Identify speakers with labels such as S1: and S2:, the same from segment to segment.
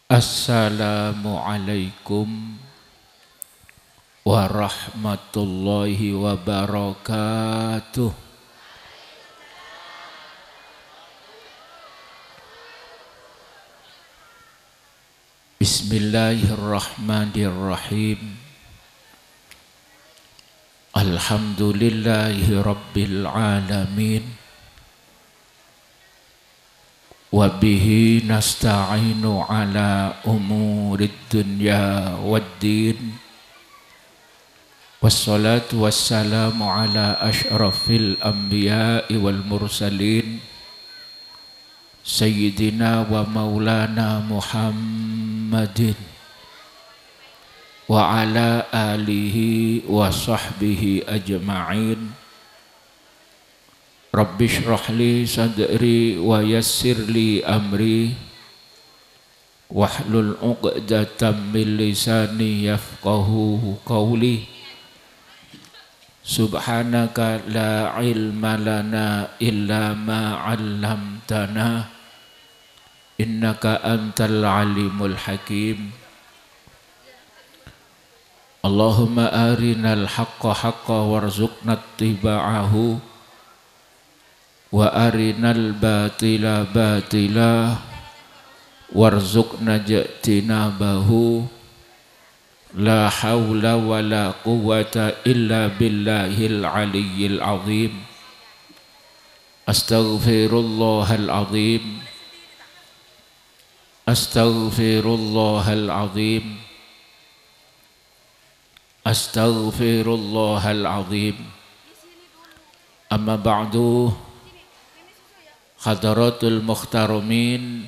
S1: Assalamualaikum warahmatullahi wabarakatuh. Bismillahirrahmanirrahim. Alhamdulillahi rabbil alamin. Wabihi nasta'inu ala umurid dunya waddin. Wassalatu wassalamu ala ashrafil anbiya'i wal mursalin. Sayyidina wa maulana Muhammadin wa ala alihi wa sahbihi ajma'in. Rabbi shrah li sadri wa yassir li amri wahlul 'uqdatam min lisani yafqahu qawli. Subhanaka la ilma lana illa ma 'allamtana innaka antal alimul hakim. Allahumma arinal haqqa haqqa warzuqna ittiba'ahu wa arinal batila batila warzuqna ijtinabahu. La hawla wa la quwwata illa billahil aliyyil azim. Astaghfirullahal azim. Astaghfirullahal azim. Astaghfirullahal azim. Amma ba'du. Hadaratul mukhtarumin,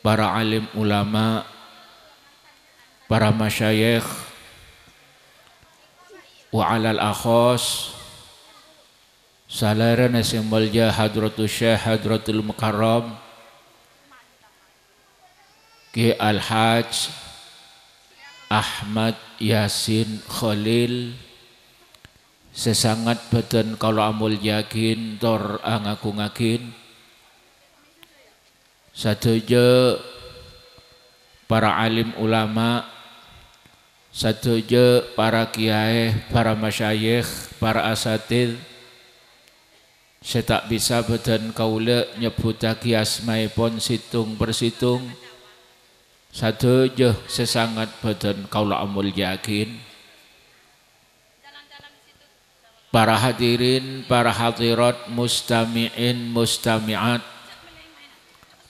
S1: para alim ulama, para masyayikh, wa alal akhos, salarana simbolja hadratul syekh hadratul mukarram Ki Al-Hajj Ahmad Yasin Khalil, sesangat badan kalau amul yakin tor angakungakin. Sateja para alim ulama, sateja para kiai, para masyayikh, para asatid. Saya tak bisa badan kaula nyebutaki asmaipun situng persitung. Sateja sesangat badan kaula amul yakin. Para hadirin, para hadirat, mustami'in, mustami'at,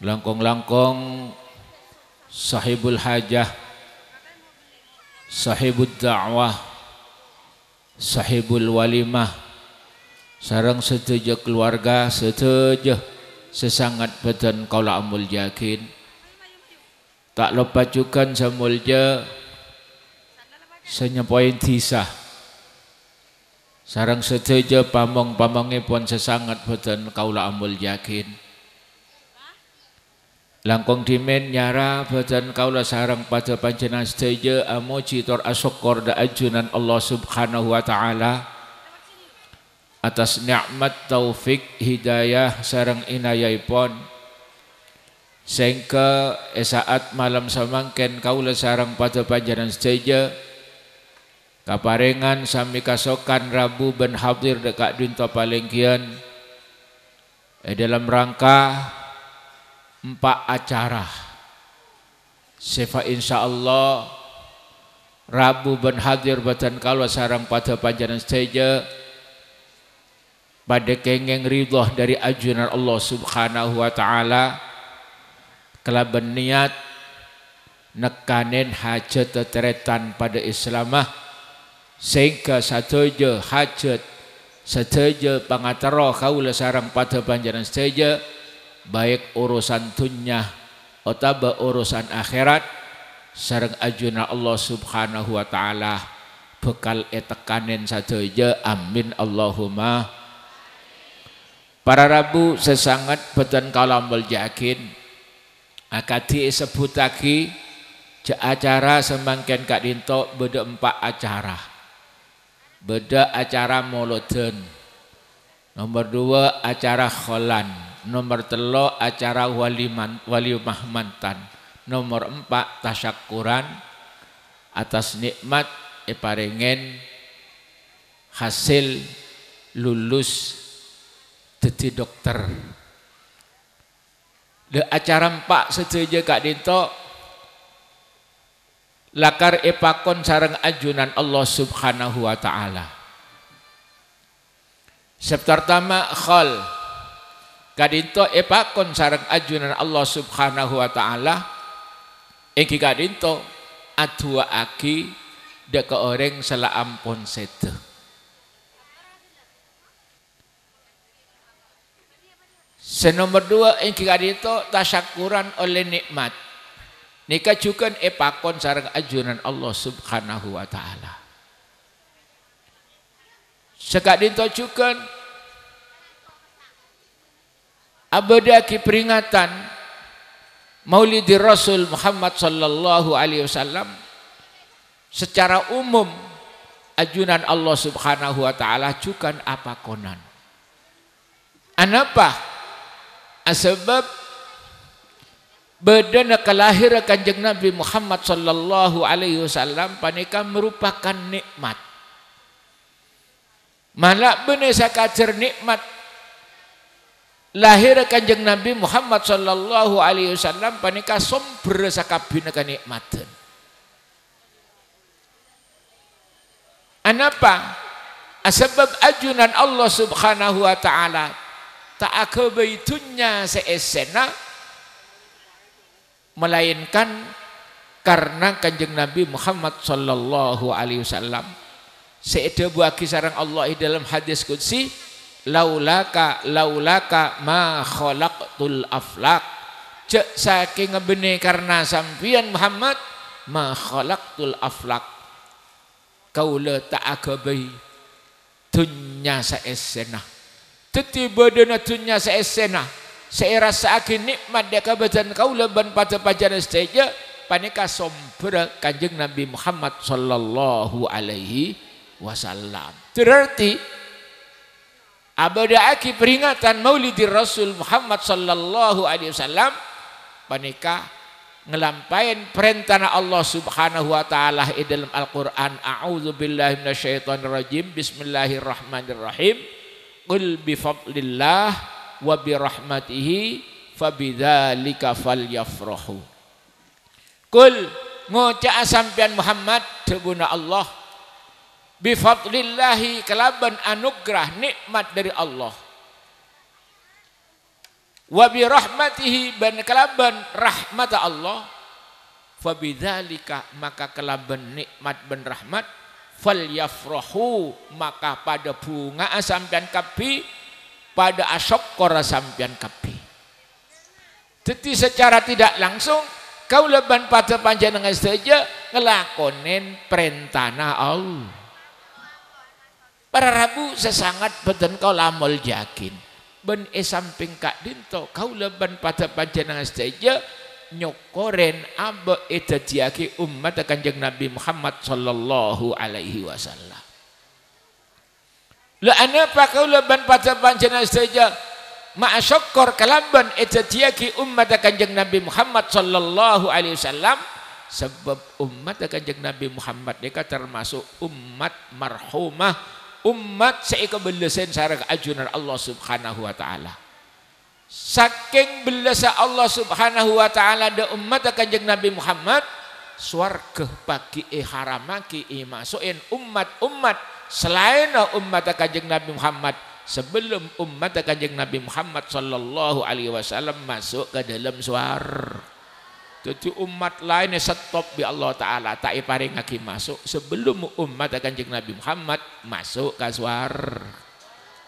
S1: langkong-langkong, sahibul hajah, sahibul da'wah, sahibul walimah, sarang setuju keluarga, setuju sesangat badan kaula amul yakin. Tak lupa juga samulja senyapoin tisah. Sarang setuju pamong-pamongipun sesangat badan kaula amul yakin. Langkong dimen nyara badan kaula sarang pada panjenengan setuju amuji tor asyukur da ajunan Allah Subhanahu wa taala atas nikmat taufik hidayah sarang inayaipun sehingga saat malam samangken kaula sarang pada panjenengan setuju kaparengan sami kasokan Rabu ben hadir dekat dinto palengkian dalam rangka 4 acara. Sefa insyaallah Rabu ben hadir batan kaula sarang pada panjenengan setuju pada kengeng ridha dari ajunan Allah Subhanahu wa taala kelaban niat nekanin hajat teteretan pada Islamah sehingga setuju hajat setuju pangatero kaula sarang pada panjenengan setuju baik urusan dunya atau urusan akhirat sareng ajunan Allah Subhanahu wa taala bekal etekanen sateja amin Allahumma. Para Rabu sesangat beten kalamul yakin akati sebutaki acara semangken kak dinto beda 4 acara. Beda acara moloden. Nomor 2 acara kholan. Nomor 3 acara walimah mantan. Nomor 4 tasyakuran atas nikmat paringen hasil lulus jadi dokter. De acara 4 setuju Kak Dinto lakar epakon sareng ajunan Allah Subhanahu wa taala. Pertama khol Kak Dinto epakon sareng ajunan Allah Subhanahu wa taala. Engki Kak Dinto adua aki de ke orang sela ampun sete. Senomor 2 engki Kak Dinto tasyakuran oleh nikmat. Nika juga epakon sareng ajunan Allah Subhanahu wa taala. Sekak Dinto juga abadaki peringatan Maulidi Rasul Muhammad sallallahu alaihi wasallam secara umum ajunan Allah Subhanahu wa taala juga apakonan. Anapa? Asbab badana kelahiran Kanjeng Nabi Muhammad sallallahu alaihi wasallam panika merupakan nikmat. Malak bener sakajar nikmat lahir Kanjeng Nabi Muhammad sallallahu alaihi wasallam panika sumber sakabina kenikmatan. Anapa? Asbab ajunan Allah Subhanahu wa taala ta'akabaitunya seesena melainkan karena Kanjeng Nabi Muhammad sallallahu alaihi wasallam seeda buaki sareng Allah dalam hadis qudsi laulaka ma khalaqtul aflaq cek saking ngebene karena sampian Muhammad ma khalaqtul aflaq kaula ta'akabai dunya saesena tetiba dana dunya saesena saya rasakan nikmat dia kabadan kaula ban pada pajaran saja panika sombra Kanjeng Nabi Muhammad sallallahu alaihi wasallam. Berarti abada aki peringatan Maulidi Rasul Muhammad sallallahu alaihi wasallam panika ngelampain perintah Allah Subhanahu wa taala dalam Al-Qur'an. A'udzubillahi minasyaitonirrajim. Bismillahirrahmanirrahim. Qul bi fadlillah wa bi rahmatihi fabidzalika falyafrahu. Qul ngoca sampean Muhammad debuna Allah bi fadlillahi kelaban anugerah nikmat dari Allah. Wa bi rahmatihi ban kelaban rahmat Allah fabidzalika maka kelaban nikmat ban rahmat falyafrahu maka pada bunga sampean kapi pada asyakor sampean kapi. Jadi secara tidak langsung kau leban pada panjenengan saja ngelakonin perintahna Allah. Para Rabu sesangat beten kau lamol yakin. Ben samping Kak Dinto kau leban pada panjenengan saja nyokoren aba etadiaki umat Kanjeng Nabi Muhammad sallallahu alaihi wasallam. La anapa kau leban pada panjenengan saja ma'asyakor kalaban etadiaki umat Kanjeng Nabi Muhammad sallallahu alaihi wasallam sebab umat Kanjeng Nabi Muhammad mereka termasuk umat marhumah, umat seikabelesen sareng ajunan Allah Subhanahu wa taala. Saking belasa Allah Subhanahu wa taala da umat Kanjeng Nabi Muhammad swarga pagi haramaki masukin umat-umat selain umat Kanjeng Nabi Muhammad sebelum umat Kanjeng Nabi Muhammad sallallahu alaihi wasallam masuk ke dalam swarga. Jadi umat lainnya stop bi Allah taala tak iparingake masuk sebelum umat Kanjeng Nabi Muhammad masuk ke swarga.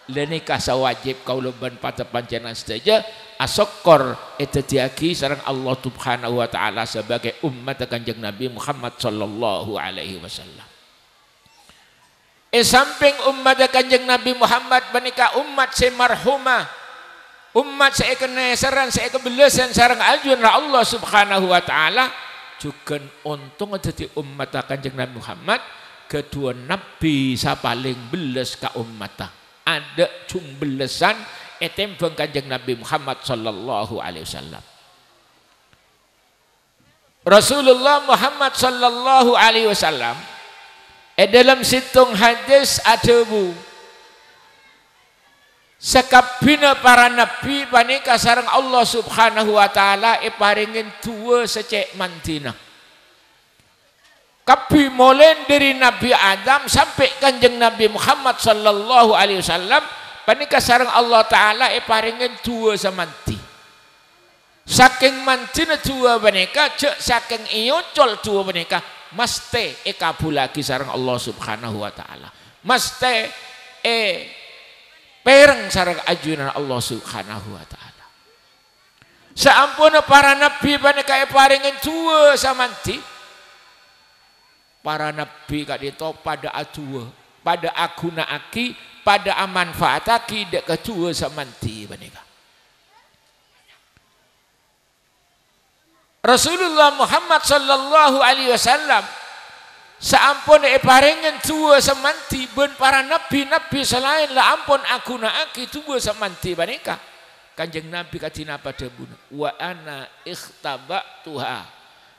S1: Lenika sawajib kau leban pada panjenengan saja asokor etetiaki sareng Allah Subhanahu wa taala sebagai umat Kanjeng Nabi Muhammad sallallahu alaihi wasallam. Samping umat Kanjeng Nabi Muhammad menika umat semarhumah, umat sekenesaran sekebelesan sareng ajunan Allah Subhanahu wa taala juga untung dadi umat Kanjeng Nabi Muhammad kedua nabi sapaling beles ka umat. Ada cumbelesan etembang Kanjeng Nabi Muhammad sallallahu alaihi wasallam. Rasulullah Muhammad sallallahu alaihi wasallam dalam situng hadis ada bu sekabina para nabi panika sareng Allah subhanahu wa ta'ala paringin dua secek mantina kapi mulai dari Nabi Adam sampai kanjeng Nabi Muhammad sallallahu alaihi wasallam panika sareng Allah ta'ala paringin dua samanti saking mantina dua panika cek saking iocol dua panika maste kabulagi sareng Allah subhanahu wa ta'ala maste pereng sareng ajunan Allah subhanahu wa ta'ala saampuna para nabi panika paringin dua samanti para nabi kadito pada adua pada aguna aki pada amanfaataki dek kedua samanti panika Rasulullah Muhammad sallallahu alaihi wasallam saampun parengen tua samanti ben para nabi-nabi selain la ampun aguna aki tua samanti panika kanjeng nabi katina pada buna wa ana ikhtabatuha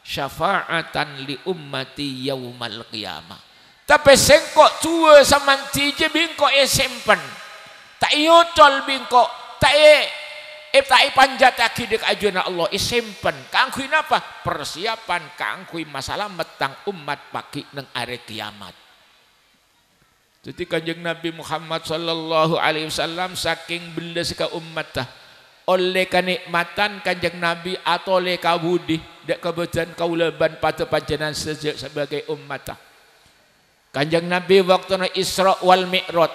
S1: syafa'atan li ummati yaumal qiyamah tapi sengkok tua samanti je bingkok sempen tak iotol bingkok tak tai panjat aki dek ajunan Allah isimpen kangkui napa persiapan kangkui masalah metang umat paki neng are kiamat. Jadi kanjeng Nabi Muhammad sallallahu alaihi wasallam saking belas ka umat oleh kenikmatan kanjeng Nabi atau oleh kabudi dek kebetulan kaulaban pada panjenengan sebagai umat kanjeng Nabi waktu Isra wal Mi'raj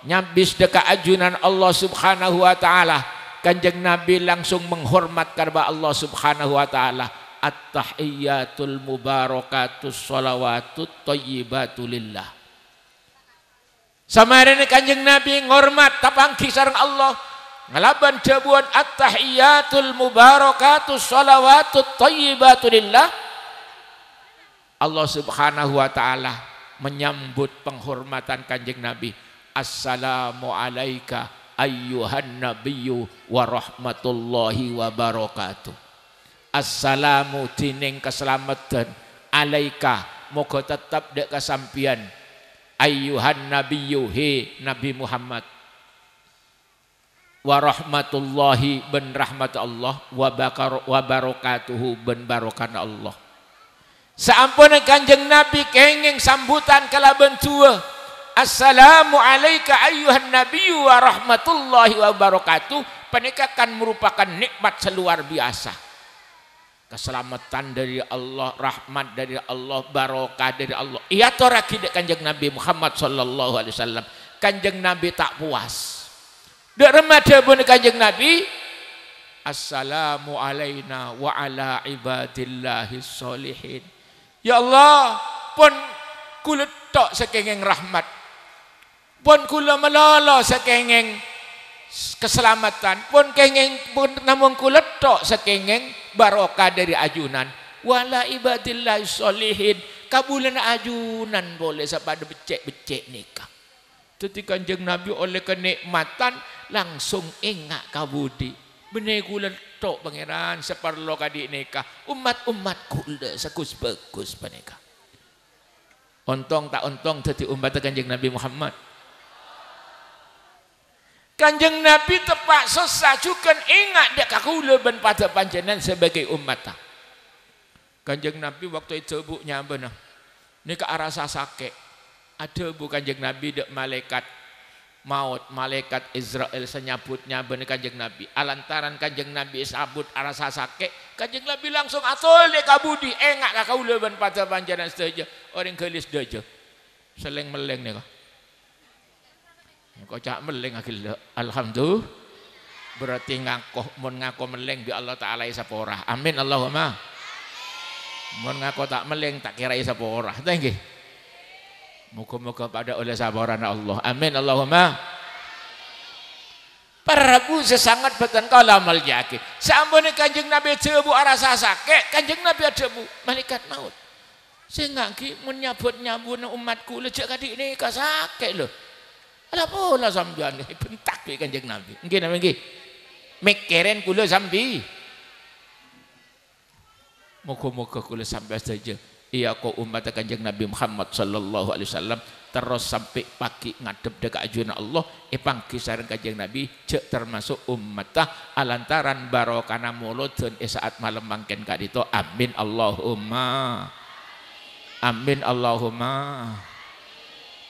S1: nyabis dek ajunan Allah subhanahu wa ta'ala kanjeng Nabi langsung menghormat karba Allah subhanahu wa ta'ala at-tahiyyatul mubarakatus sholawatut thayyibatu lillah samarene kanjeng Nabi ngormat tapangki sareng Allah ngalaban jabuan at-tahiyyatul mubarakatus sholawatut thayyibatu lillah Allah subhanahu wa ta'ala menyambut penghormatan kanjeng Nabi assalamu alaika ayyuhan nabiyyu wa rahmatullahi wa barakatuh assalamu tining keselamatan alaika moga tetap dek kesampian ayyuhan nabiyyu he Nabi Muhammad wa rahmatullahi ben rahmat Allah wa barakatuhu ben barokan Allah saampun kanjeng Nabi kenging sambutan kalaban tua assalamu alaika ayyuhan nabiyyu wa rahmatullahi wa barakatuh panika kan merupakan nikmat seluar biasa keselamatan dari Allah rahmat dari Allah barokah dari Allah iya toraki dek kanjeng Nabi Muhammad sallallahu alaihi wasallam kanjeng Nabi tak puas dek remada pun kanjeng Nabi assalamu alaina wa ala ibadillahis sholihin ya Allah pun kuletok sekengeng rahmat pun kula melolo sekengeng keselamatan pun kengeng pun namun kula tok sekengeng barokah dari ajunan wala ibadillah sholihin kabulan ajunan boleh sapada becek-becek nikah jadi kanjeng Nabi oleh kenikmatan langsung ingat kabudi bener kula tok pangeran seperlo kadi nikah umat-umat kula sekus bagus panika ontong tak ontong jadi umat kanjeng Nabi Muhammad kanjeng Nabi terpaksa sajukan ingat dia kakula ben pada panjenengan sebagai umat kanjeng Nabi waktu itu bunya benar ini ke arah sakit ada bu kanjeng Nabi dek malaikat maut malaikat Israel senyabutnya benar kanjeng Nabi alantaran kanjeng Nabi sabut arah sakit kanjeng Nabi langsung atol dek kabudi ingat kakula ben pada panjenengan saja orang gelis daja seleng meleng nih kok cak meleng akhirnya alhamdulillah berarti ngakoh mun ngakoh meleng bi Allah taala isapora amin Allahumma mun ngakoh tak meleng tak kira isapora thank you muga-muga pada oleh sabaran Allah amin Allahumma para rabu sesangat beten kala mal yakin sampune kanjeng Nabi jebu arasa sakit kanjeng Nabi adebu malaikat maut sing ngaki mun nyabut-nyabut umatku lejak kadik ini kasake lho ala pola sampean bentak ke kanjeng Nabi nggih napa nggih mikirin kula sambi Moga-moga kula sampai saja iya kok umat Kanjeng Nabi Muhammad sallallahu alaihi wasallam terus sampai pagi ngadep dekat ajuan Allah pangki sareng Kanjeng Nabi cek termasuk umatah alantaran barokana mauludun saat malam mangken kadito. Amin Allahumma. Amin Allahumma.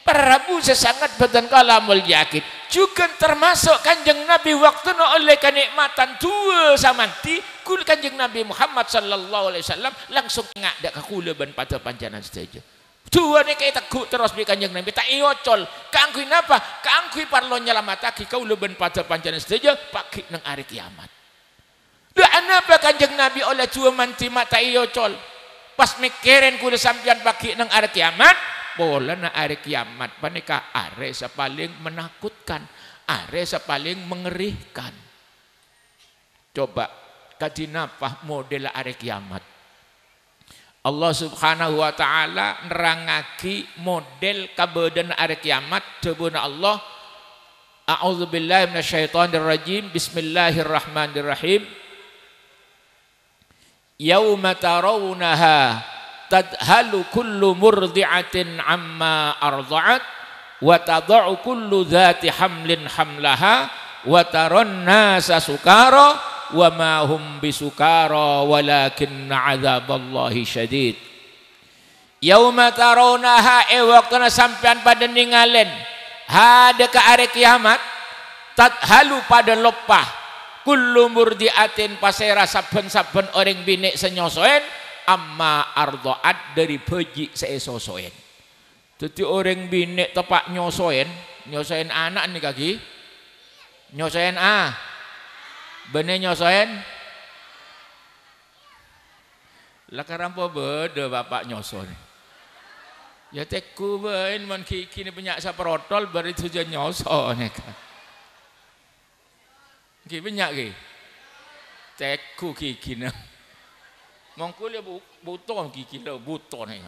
S1: Prabu sesangat badan kalamul yakin juga termasuk Kanjeng Nabi waktu oleh kenikmatan tua samanti kul Kanjeng Nabi Muhammad sallallahu alaihi wasallam langsung ngadak ka kula ban pada panjanan saja tua ni kaya teguk terus bi Kanjeng Nabi tak iocol kaangkui napa kaangkui parlo nyelamataki kula ban pada panjanan saja pagi nang hari kiamat. Lah anapa Kanjeng Nabi oleh tua manti mata iocol pas mikirin kula sampean pagi nang hari kiamat bola na are kiamat panika are paling menakutkan, are paling mengerikan. Coba kadinapah model are kiamat. Allah Subhanahu wa taala nerangaki model kabedan are kiamat debuna Allah. A'udzubillahi minasyaitonir rajim. Bismillahirrahmanirrahim. Yauma tarawunaha tadhalu kullu murdi'atin amma arda'at wa tada'u kullu dhati hamlin hamlaha wa taron nasa sukara wa ma hum bisukara walakinna azaballahi syadid. Yauma tarawnaha waktuna sampean pada ningalen hada ka are kiamat tadhalu pada lopah kullu murdi'atin pasera saben-saben orang binik senyosoen amma ardoat dari beji seesosoen. Jadi orang binek tepak nyosoen anak nih kaki, nyosoen bener nyosoen. Lah karampo beda bapak nyosoen. Ya teku ben mon kini banyak saprotol bari tujuan nyosoen kan. Ki banyak ki. Teku kini. Mongko dia buton gigi lo buton nih,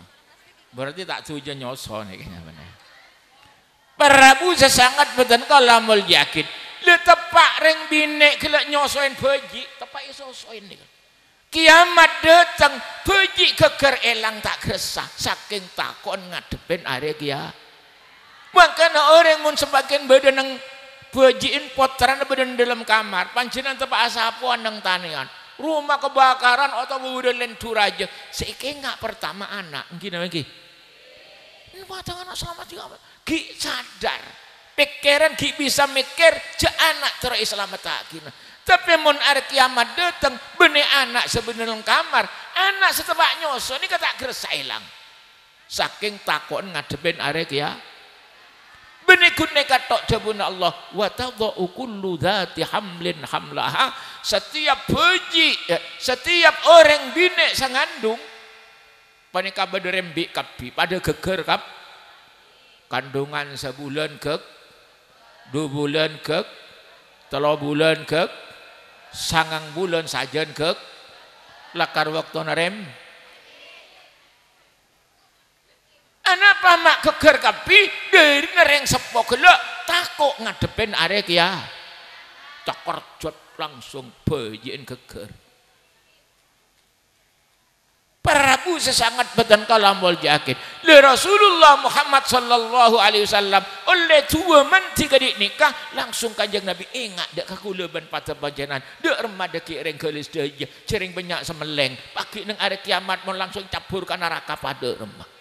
S1: berarti tak tujuan nyoso nih kayaknya benar. Prabu sesangat badan kalamul yakin, le tepak reng binek kelak nyosoin beji, tepak isosoin nih. Kiamat datang beji keker elang tak keresah, saking takon ngadepin are kia. Makanya orang mun sebagian badan nang bejiin potran badan dalam kamar, pancenan tepak asapuan nang tanian. Rumah kebakaran atau udah lentur aja. Seike nggak pertama anak, gini lagi. Ini batang anak selamat juga. Ki sadar, pikiran ki bisa mikir, je anak terus selamat tak gini. Tapi mun hari kiamat datang, benih anak sebenarnya kamar, anak setebak nyoso ini kata kerasa hilang. Saking takon ngadepin hari kiamat. Benih kuneka tok jabuna Allah wa tadau kullu dhati hamlin hamlaha. Setiap beji, setiap orang binek sangandung panika baderembik kapi pada geger kap kandungan sebulan kek 2 bulan kek 3 bulan kek 9 bulan sajen kek lakar waktu narem. Anapa mak keker kapi dari nereng sepo gelak takut ngadepin are kia cokor jot langsung bejiin keker. Prabu sesangat badan kalamul yakin le Rasulullah Muhammad sallallahu alaihi wasallam oleh tua manti kadik nikah langsung Kanjeng Nabi ingat dak kakulaban pada panjenengan dak remada ki reng gelis deje cering banyak semeleng pagi nang are kiamat mau langsung campurkan neraka pada remah.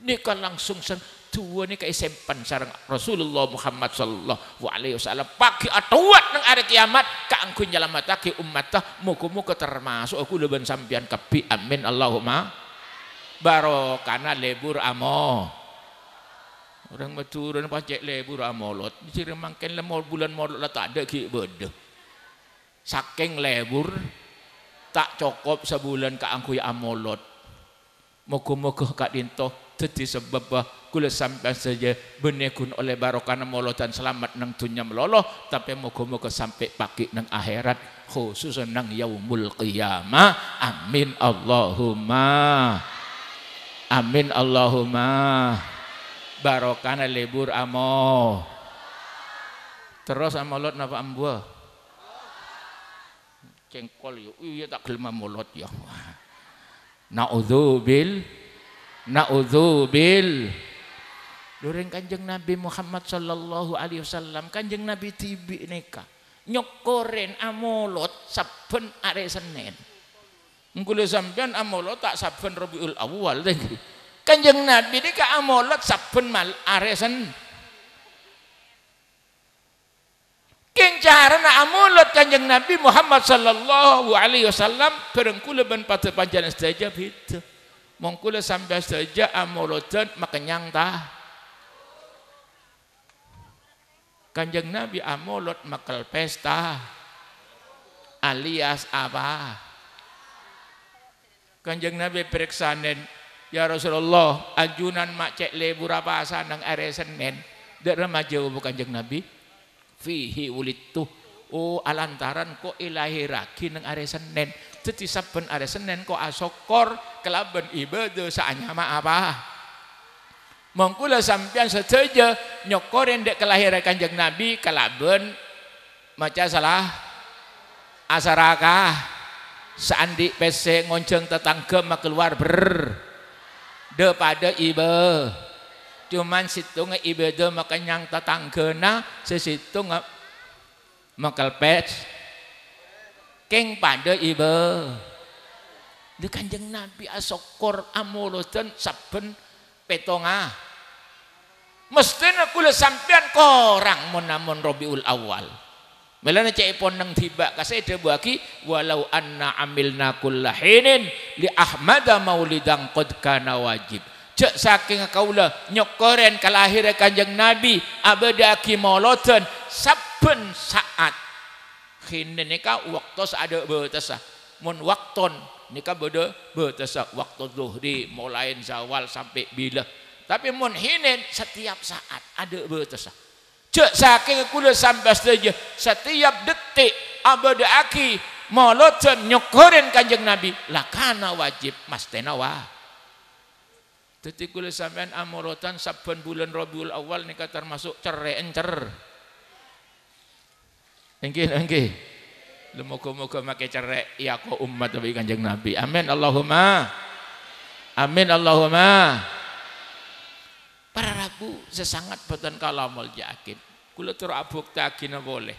S1: Nikah langsung tua ni kayak sempan sarang Rasulullah Muhammad sallallahu alaihi wasallam pagi atuat nang hari kiamat kaangku nyelamatake umatah muga-muga termasuk aku leban sampean kapi amin Allahumma barokana lebur amo orang maturun pacek lebur amolot diciri mangken lemol bulan molot lah tak ada ki beda saking lebur tak cukup sebulan kaangku ya amolot muga-muga kak dinto jadi sebab kula sampai saja benekun oleh barokana molotan selamat nang dunya meloloh tapi moga-moga sampai pagi nang akhirat khusus nang yaumul qiyamah amin Allahumma amin Allahumma barokana lebur amo terus amolot napa ambua cengkol yo iya tak gelem molot ya naudzubil Lureng Kanjeng Nabi Muhammad sallallahu alaihi wasallam, Kanjeng Nabi tibi neka nyokoren amolot saben are Senin. Ngkule sampean amolot tak saben Rabiul Awal teh. Kanjeng Nabi neka amolot saben mal are Senin. Keng carana amolot Kanjeng Nabi Muhammad sallallahu alaihi wasallam perengkule ben pada panjenengan sedaya itu. Mongkule sampai saja amolotan makanyang tah. Kanjeng Nabi amolot makal pesta alias apa? Kanjeng Nabi periksanen, ya Rasulullah, ajunan mak cek lebur apa nang are Senin. Dak remaja bu Kanjeng Nabi fihi ulittu. Oh alantaran kok ilahiraki nang are Senin. Teti saben are Senin kok asokor kelaben ibadah saanyama apa? Mongkula sampean setuju nyokoren dek kelahiran Kanjeng Nabi kalaben maca salah asaraka seandi pese ngonceng tetangga mak keluar de pada ibe cuman situng ibadah makanyang tetanggana sesitung makal pes keng pada ibe de Kanjeng Nabi asokor amulutan saben petonga mestinya kula sampean korang mun Rabiul Awal melana cek pon nang tiba kasih buaki walau anna amilna kullahinin li ahmada maulidang qad kana wajib cek saking kaula nyokoren kalahiran Kanjeng Nabi abadaki moloten saben saat khinin nika waktu ada beutasa mun wakton nika beda betesa waktu zuhri mulai zawal sampai bila tapi mun hinin setiap saat ada betesa cek saking kula sampai saja setiap detik abada aki moloten nyokoren Kanjeng Nabi lakana wajib mastena wa teti kula sampean amorotan saben bulan Rabiul Awal nika termasuk cerai encer engke Moga-moga make cerek ya kok umat Nabi Kanjeng Nabi. Amin Allahumma. Amin Allahumma. Para rabu sesangat boten kalamul yakin. Kula tur abuk takina boleh.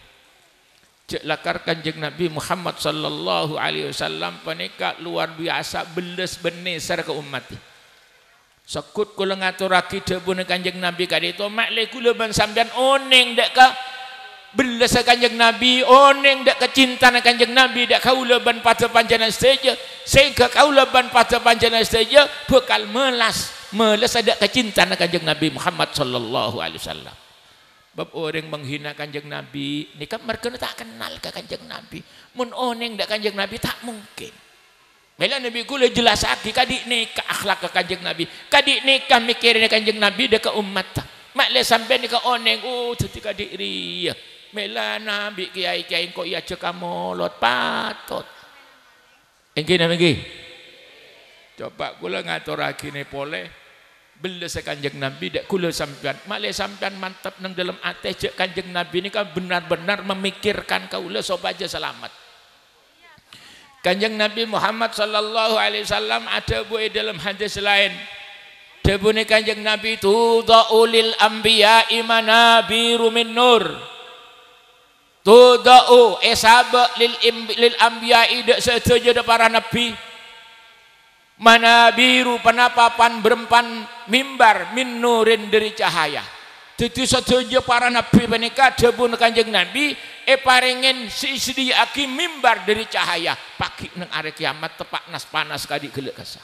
S1: Cek lakar Kanjeng Nabi Muhammad sallallahu alaihi wasallam panika luar biasa beles beneser ke umat. Sekut kula ngaturake debune Kanjeng Nabi kadito makle kula ban sampean oneng dak ka belas Kanjeng Nabi oneng dak kecintaan Kanjeng Nabi dak kaula ban pada panjenengan saja sehingga kaula ban pada panjenengan saja bekal melas ada kecintaan Kanjeng Nabi Muhammad sallallahu alaihi wasallam. Bab orang menghina Kanjeng Nabi ni kan mereka tak kenal ke Kanjeng Nabi. Mun oneng dak Kanjeng Nabi tak mungkin. Mela Nabi kula jelasake kadik nikah akhlak ke Kanjeng Nabi. Kadik nikah mikirin Kanjeng Nabi dak ke umat. Mak le sampai ni ke oneng ketika diri mela Nabi kiai-kiai kok iya cek molot patut. Engke nami coba kula ngaturake ne pole beles Kanjeng Nabi dak kula sampean male sampean mantap nang dalam ate cek Kanjeng Nabi ini kan benar-benar memikirkan kaula supaya selamat. Kanjeng Nabi Muhammad sallallahu alaihi wasallam ada buat dalam hadis lain. Debune Kanjeng Nabi itu dhaulil anbiya manabiru min nur. Tudau esaba lil anbiya'i dak setuju para nabi manabiru penapapan berempan mimbar min nurin dari cahaya. Jadi setuju para nabi menika debun Kanjeng Nabi paringen sediaki mimbar dari cahaya pagi nang are kiamat tepak nas panas kadi gelek kasa.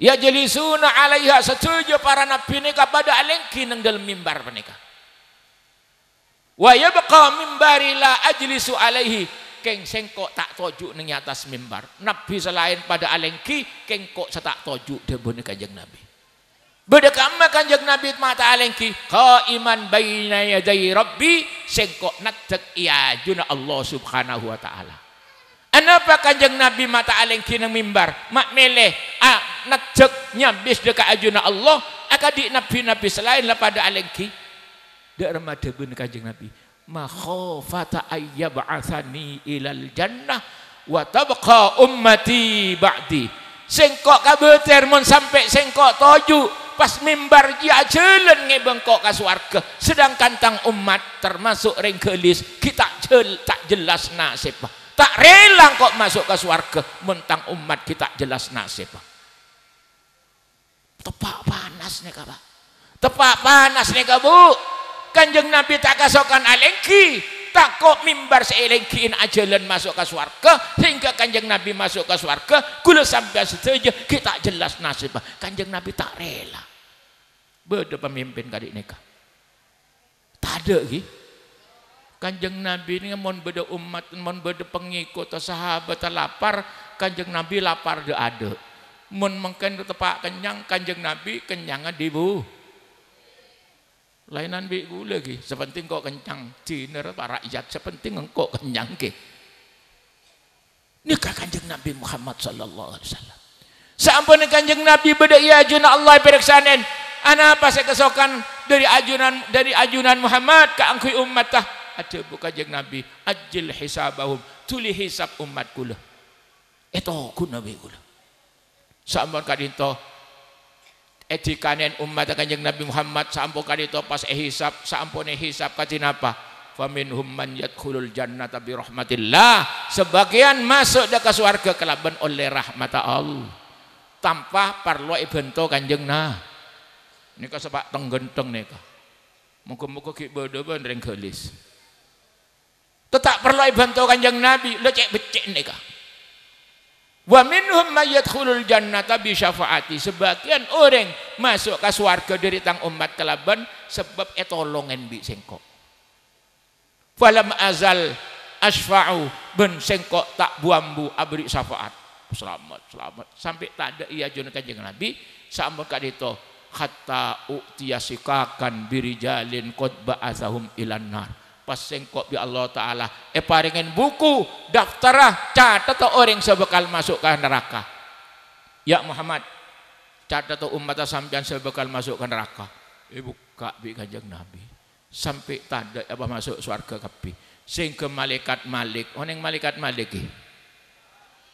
S1: Ya jalisuna alaiha setuju para nabi menika pada alengki nang dalam mimbar menika. Wa yabqa mimbari la ajlisu alaihi keng sengkok tak tojuk ning atas mimbar. Nabi selain pada alengki kengkok setak tojuk debone Kanjeng Nabi. Beda kama Kanjeng Nabi mata alengki qaiman baina yaday rabbi sengkok natek iya juna Allah subhanahu wa ta'ala. Anapa Kanjeng Nabi mata alengki nang mimbar? Mak meleh natek nyabis dekat ajuna Allah akadi nabi-nabi selain la pada alengki dak ramada ben Kanjeng Nabi makhafata ayyab'atsani ilal jannah wa tabqa ummati ba'di sengkok kabeter mun sampai sengkok toju pas mimbar dia jalan ngebengkok ke swarga, sedangkan tang umat termasuk ring gelis kita tak jelas nasib, tak rela kok masuk ke swarga mentang umat kita jelas nasib. Tepak panas nih Pak, tepak panas nih Bu. Kanjeng Nabi tak kasokan alengki, tak kok mimbar seelengkiin ajalan masuk ke swarga, sehingga kanjeng Nabi masuk ke swarga kula sampai setuju kita jelas nasib. Kanjeng Nabi tak rela beda pemimpin kali nikah tak ada lagi. Kanjeng Nabi ini mon beda umat, mon beda pengikut atau sahabat lapar, kanjeng Nabi lapar ada. Mon mungkin tepak kenyang, kanjeng Nabi kenyangan dibu lainan bi gula lagi, sepenting kok kenyang diner para rakyat, sepenting engkau kenyang ke. Nikah kanjeng Nabi Muhammad sallallahu alaihi wasallam. Sampun kanjeng Nabi beda ya ajuna Allah periksanen. Ana apa saya kesokan dari ajunan Muhammad ke angkui umat tah. Ada bu kanjeng Nabi, ajil hisabahum, tuli hisab umat kula. Itu ku Nabi kula. Sampun kadinto etikanen umat kanjeng Nabi Muhammad sampun kadito pas hisab, sampun hisab katinapa faminhum man yadkhulul jannata bi rahmatillah, sebagian masuk ke surga kelaban oleh rahmat Allah tanpa perlu ibento kanjeng nah nika sebab tenggenteng nika muga-muga ki bodo ben ring gelis tetap perlu ibento kanjeng Nabi lecek becek nika. Wa minhum may yadkhulul jannata bi syafaati, sebagian orang masuk ke surga dari tang umat kelaban sebab etolongan bi sengkok. Falam azal asfa'u ben sengkok tak buambu abri syafaat. Selamat sampai tak ada ia jun kanjeng Nabi sampun kadito hatta u'tiyasikakan birijalin qad ba'athahum ilan nar. Pas sengkok bi Allah Ta'ala paringin buku daftarah catat orang sebekal masuk ke neraka. Ya Muhammad catat umat sampean sebekal masuk ke neraka. Buka bi kanjeng Nabi sampai tanda apa masuk surga kapi sehingga malaikat Malik oneng malaikat Malik ki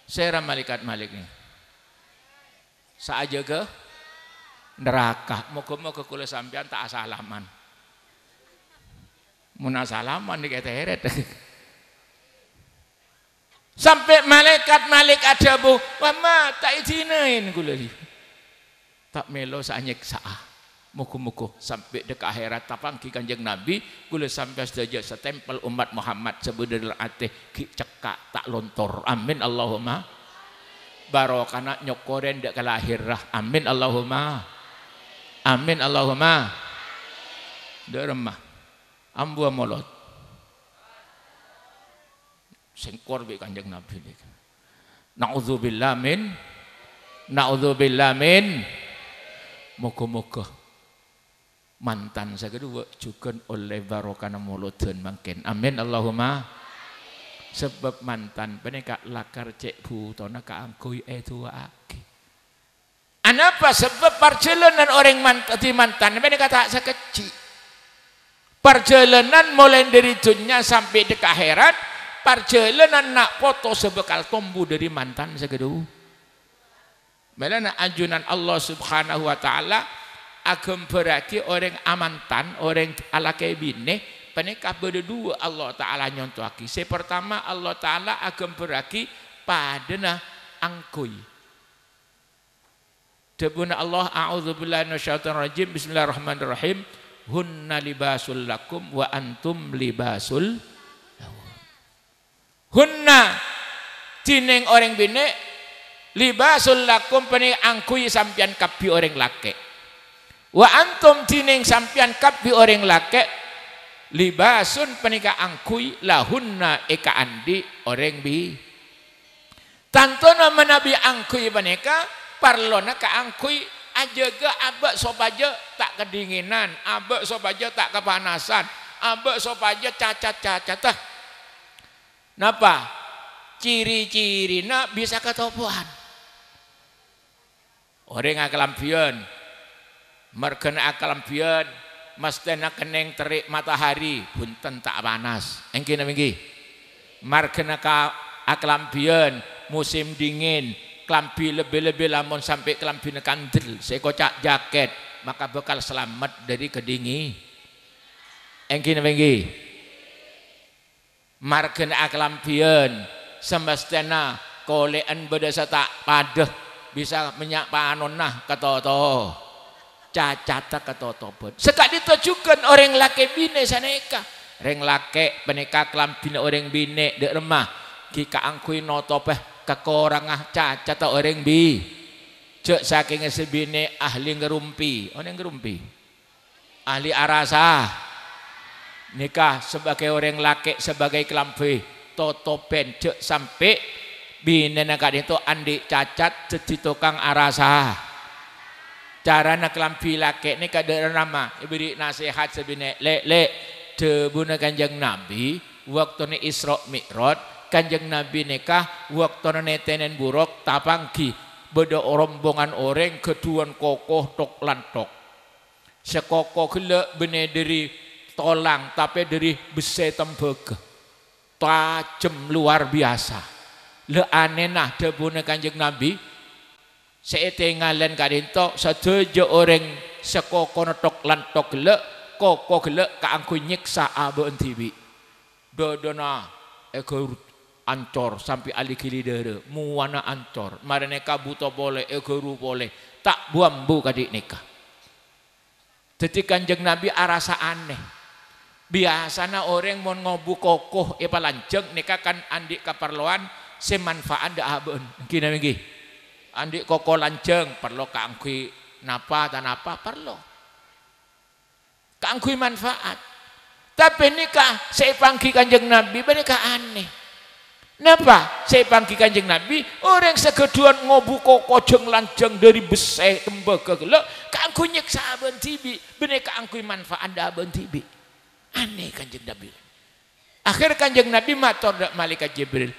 S1: sera malaikat Malik nih saaja ke neraka moga-moga kula sampean tak asalaman munasalaman di keteret sampai malaikat Malik ada bu mama tak izinin kula tak melo sanyeksa muku-muku sampai dek akhirat tapangki kanjeng Nabi kula sampai saja setempel umat Muhammad sebener ateh ki cekak tak lontor amin Allahumma barokana nyokoren dek kalahirah amin Allahumma amin Allahumma deremah ambua molot sengkor bi kanjeng Nabi naudzubillah min moga-moga mantan saya kedua juga oleh barokana moloten mangken amin Allahumma sebab mantan peneka lakar cek butona ka angkoi tua aki anapa sebab perjalanan orang mantan peneka tak sekecil perjalanan mulai dari dunia sampai ke akhirat perjalanan nak foto sebekal tombu dari mantan segedu melana ajunan Allah subhanahu wa ta'ala agam berarti orang amantan orang ala kebine penikah berdua Allah ta'ala nyontohaki pertama Allah ta'ala agam berarti padana angkui debuna Allah a'udzubillahi minasyaitonir rajim bismillahirrahmanirrahim hunna libasul lakum wa antum libasul hunna tineng orang bine libasul lakum peni angkui sampian kapi orang laki wa antum tineng sampian kapi orang laki libasun penika angkui lahunna eka andi orang bi tantona menabi angkui penika parlona ka angkui ajaga abek sopaja tak kedinginan, abek sopaja tak kepanasan, abek sopaja cacat-cacat. Napa? Ciri-ciri nak bisa ketopuan. Orang akalampion, merkena akalampion, mestena keneng terik matahari, punten tak panas. Engki naminggi. Merkena akalampion, musim dingin, klambi lebih-lebih lamun sampai klambi kandel sekocak jaket maka bakal selamat dari kedingi engki nengki margen aklambian semestena kolean berdasa tak padah bisa menyak panonah katoto cacata katoto pun sekak ditujukan orang laki bine saneka reng laki peneka klambine orang bine dek remah kika angkui notopeh kekorangah cacata orang bi cek saking sebine ahli ngerumpi orang ngerumpi ahli arasa nikah sebagai orang laki sebagai klambi totopen cek sampai bine nak itu andi cacat jadi tukang arasa cara nak kelampi laki ni kada nama beri nasihat sebine le debuna kanjeng Nabi waktu ni Isra Mi'raj kanjeng Nabi nikah waktu ni tenen buruk tapangki beda rombongan orang keduan kokoh tok lantok sekokoh gele bene dari tolang tapi dari besi tembaga tajam luar biasa le aneh nah debuna kanjeng Nabi seetingalan kadinto sadejo orang sekoko tok lantok le koko gele kaangku nyiksa abe entibi dodona ekor ancor sampai ali kilidere muwana ancor mareneka buto boleh egoru boleh tak buambu kadik nikah jadi kanjeng Nabi arasa aneh biasanya orang mau ngobu kokoh palanjeng nikah kan andik kaparloan semanfaat dah aben kina minggi andik koko lanjeng perlu kaangkui napa dan apa perlu kaangkui manfaat tapi nikah saya pangki kanjeng Nabi mereka aneh napa saya pangki kanjeng Nabi orang segeduan ngobu koko jeng lanjeng dari besi tembaga gelo kaangkui nyeksa aben tibi mereka kaangkui manfaat dah aben tibi aneh kanjeng Nabi akhir kanjeng Nabi matur dak malaikat Jibril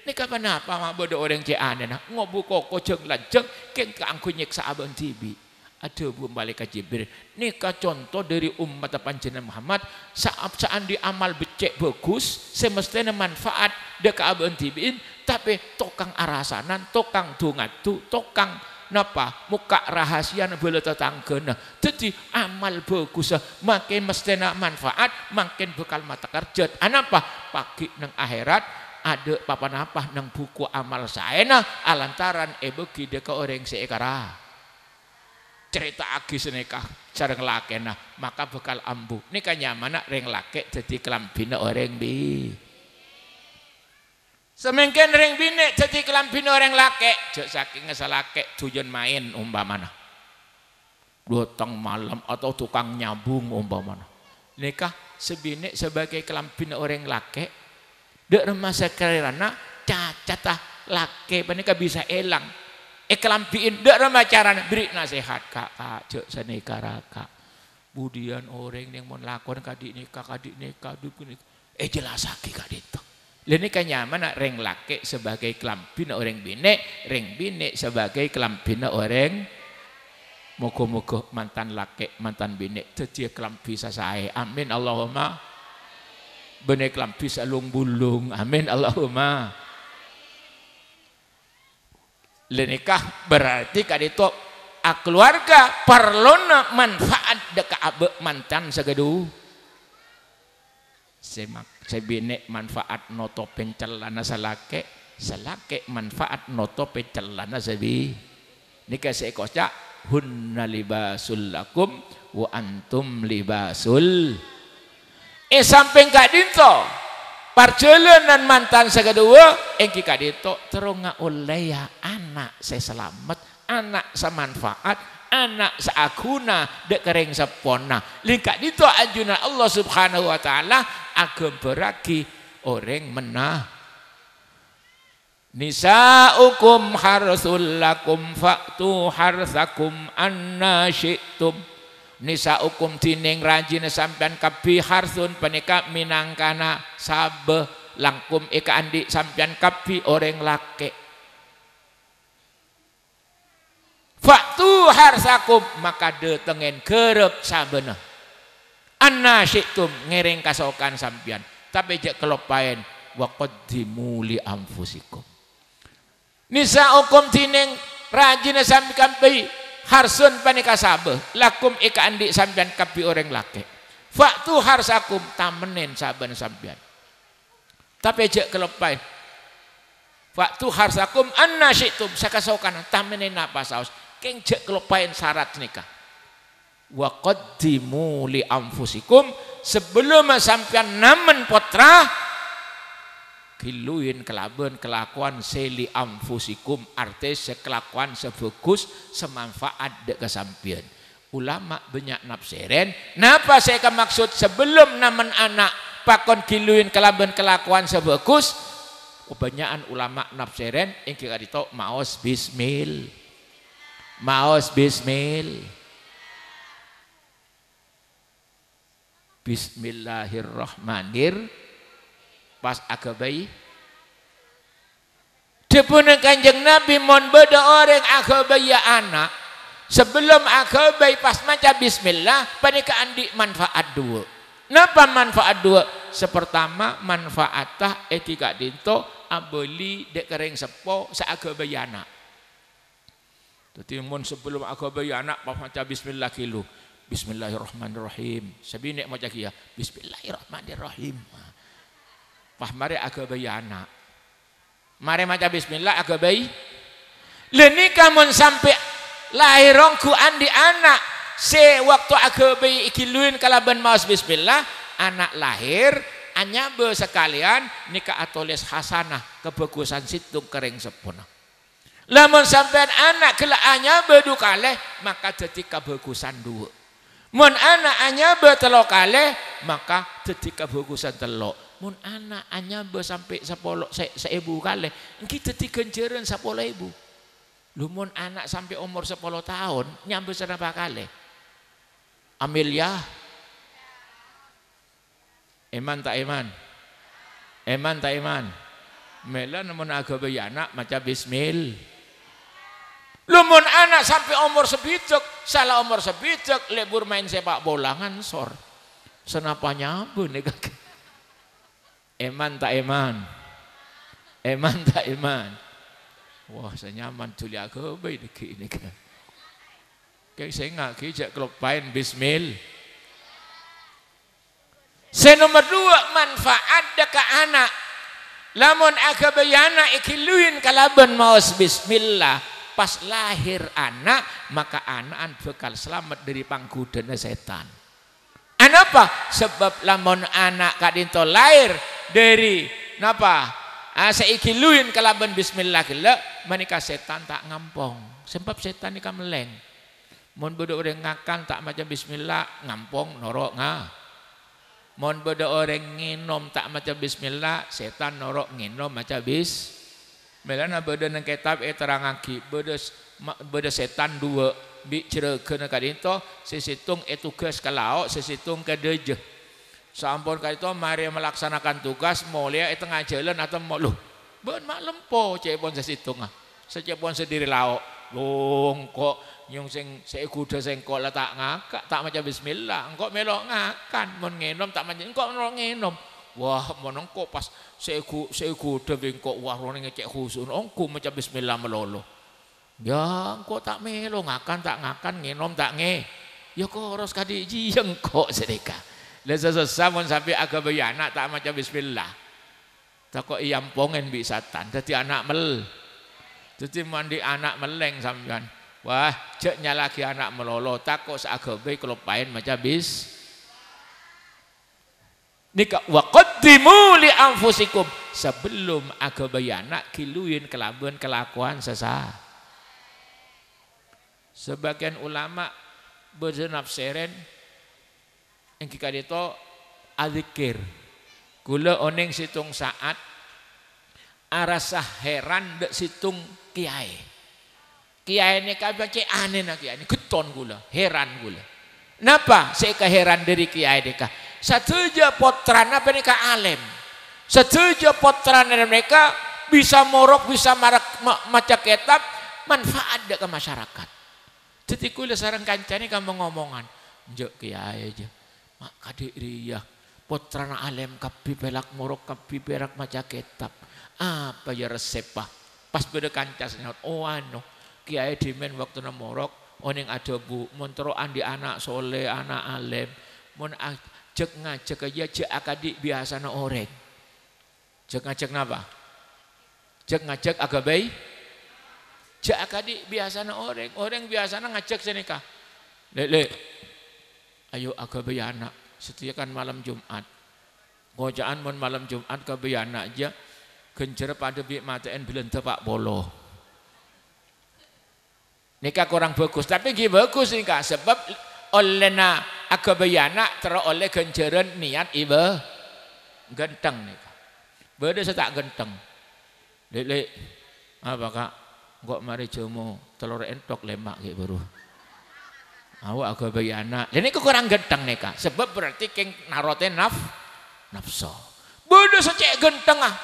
S1: ini kapan apa mah bodoh orang ciane nak ngobu koko jeng lanjeng keng keangku nyeksa abang tibi ada bu malaikat Jibril nikah contoh dari umat panjenengan Muhammad saat di amal becek bagus semestinya manfaat dek abang tibiin tapi tokang arasanan tokang dungatu tokang napa muka rahasia boleh tetanggana jadi amal bagus makin mestinya manfaat makin bekal mata kerja anapa pagi nang akhirat ada papan apa nang buku amal saya nah alantaran begi deka orang seekara cerita agi senekah sareng lakena maka bekal ambu nikah nyamana reng lake jadi kelambina orang bi semengken reng bine jadi kelambina orang lake jek saking ngesalake tujuan main umpamana datang malam atau tukang nyambung umpamana nikah sebine sebagai kelambina orang lake dek rumah sekarang cacatah laki panika bisa elang kelampiin dek rumah caranya beri nasihat kak cek saneka raka budian orang yang mau lakon kadik nikah dukun jelas lagi kak itu lain nikah nyaman reng laki sebagai kelampin orang bine reng bine sebagai kelampin orang moga-moga mantan laki mantan bine jadi kelampi saya amin Allahumma benek lampis alung bulung amin Allahumma lenikah berarti kadito keluarga perlona manfaat deka abe mantan segedu sebine manfaat noto pencelana salake manfaat noto pencelana sebi nikah sekoca hunna libasul lakum wa antum libasul samping kadito perjalanan mantan sekedua engki kadito terunga oleh ya anak saya selamat anak semanfaat anak seaguna dek kering sepona lingkak dito anjunan Allah subhanahu wa ta'ala agam beragi orang menah nisaukum harsul lakum fa'tu harsakum anna syi'tum nisa ukum tining rajin sampean kapi harsun penika minangkana sabe langkum eka andi sampean kapi orang lake faktu harsakum maka detengen kerep sabena anna syi'tum ngereng kasokan sampean tapi jek kelopain wa qaddimu li anfusikum Nisaukum tining rajin sampai kampi harsun panika sabeh lakum ika andi sampean kapi orang laki. Faktu harsakum tamenin saben sampean. Tapi jek kelepain. Faktu harsakum anna syi'tum sakasaukan tamenin apa saus. Keng jek kelepain syarat nikah. Wa qaddimu li anfusikum sebelum sampean namen potra kiluin kelaben kelakuan seli anfusikum artis sekelakuan sebagus semanfaat dek kesampian. Ulama banyak nafsiren napa saya maksud sebelum namen anak pakon kiluin kelaben kelakuan sebagus kebanyakan ulama nafsiren yang kira itu maos bismil bismillahirrahmanirrahim pas agabai depune Kanjeng Nabi mon beda orang agabai anak sebelum agabai pas maca bismillah panika andi manfaat dua. Napa manfaat dua? Sepertama manfaatah etika dinto abeli dek kering sepo saagabai anak. Dadi mon sebelum agabai anak pas maca bismillah kilu bismillahirrahmanirrahim sabinek maca kia bismillahirrahmanirrahim. Pas mari agabai anak. Mari maca bismillah agabai. Leni kamun sampai lahirongku andi anak. Se waktu agabai ikiluin kalaban maus bismillah. Anak lahir. Anyabe sekalian nikah atoles hasanah. Kebagusan situng kering sepuna. Lamun sampai anak kela anyabe du kaleh. Maka jadi kebagusan dua. Mun anak anyabe telo kaleh. Maka jadi kebagusan telo. Mun anak anyabe sampai 10.000 kali kita dikenjeran 10.000. Lu mun anak sampai umur 10 tahun nyambe berapa kali? Amelia Eman tak iman? Eman tak iman? Mela namun agabai anak maca bismil. Lu mun anak sampai umur sebitek, salah umur sebitek lebur main sepak bola ngansor. Senapa nyambe nih kakek? Eman tak eman? Eman tak eman? Wah senyaman tuli agabai deki ini kan. Kayak saya nggak kijak kelupain bismil. Nomor 2 manfaat deka anak. Lamun agabai anak ikiluin kalaban maus bismillah. Pas lahir anak maka anak bakal selamat dari panggoda setan. Anapa? Sebab lamun anak kadinto lahir dari napa? Saiki luin kalaban bismillah gila menika setan tak ngampong. Sebab setan nika meleng. Mun bodo orang ngakan tak maca bismillah ngampong norok ngah. Mun bodo orang nginom tak maca bismillah setan norok nginom maca bis. Melana bodo nang kitab terangaki bodo setan dua bi cereukeun kadinto sisitung tugas ka laok sisitung ka deujeuh. Sampun kadito mari melaksanakan tugas mulia itu ngajalan atau mau loh ben mak lempo cepon sesitung secepon sendiri laok long kok nyung sing kuda sing kok letak ngakak tak maca bismillah engkok melok ngakan mun ngenom tak maca engkok melok ngenom wah mon engkok pas kuda bengkok warone ngecek khusun engko maca bismillah melolo ya engkok tak melo ngakan tak ngakan ngenom tak nge ya kok harus kadiji engkok sedekah. Lesa mun sampai agabai anak tak maca bismillah. Tak kok iampongen bisa tan. Dadi anak mel. Dadi mandi anak meleng sampean. Wah, cek nyalaki anak melolo tak kok saagabai kelupain maca bis. Nika wa qaddimu li anfusikum sebelum agabai anak kiluin kelabuan kelakuan sesah. Sebagian ulama bersenafsiren yang kita itu adzikir gula oning situng saat arasah heran dek situng kiai ini kabeh cek aneh nak kiai ini geton gula heran gula napa saya keheran dari kiai deka satuja potrana apa mereka alim satuja potrana mereka bisa morok bisa marak maca kitab manfaat dek ke masyarakat jadi gula sarang kancani kamu ngomongan njok kiai aja mak kadik riyah potrana alem kapi pelak morok kapi perak maca kitab apa ya resep pak Pas beda kancas nyaut, oh anu kiai dimen waktu nemorok oning ada bu montroan di anak soleh anak alim mun ajek ngajek aja cek akadik biasa na oreng cek ngajek napa cek ngajek agak baik cek akadik biasa na orang biasa na ngajek senika lele ayo agak baik anak setiakan malam Jumat ngojaan mun malam Jumat ke baik anak aja genjer pada bi mateen bilen tepak bolo. Nikah kurang bagus, tapi gini bagus nikah sebab olehna akabayana teroleh genjeran niat iba genteng nikah. Beda setak genteng. Lele apa kak? Kok mari jomo telur entok lemak gitu baru. Awak akabayana. Ini kurang genteng nikah, sebab berarti keng narote nafsu. Beda secek genteng ah.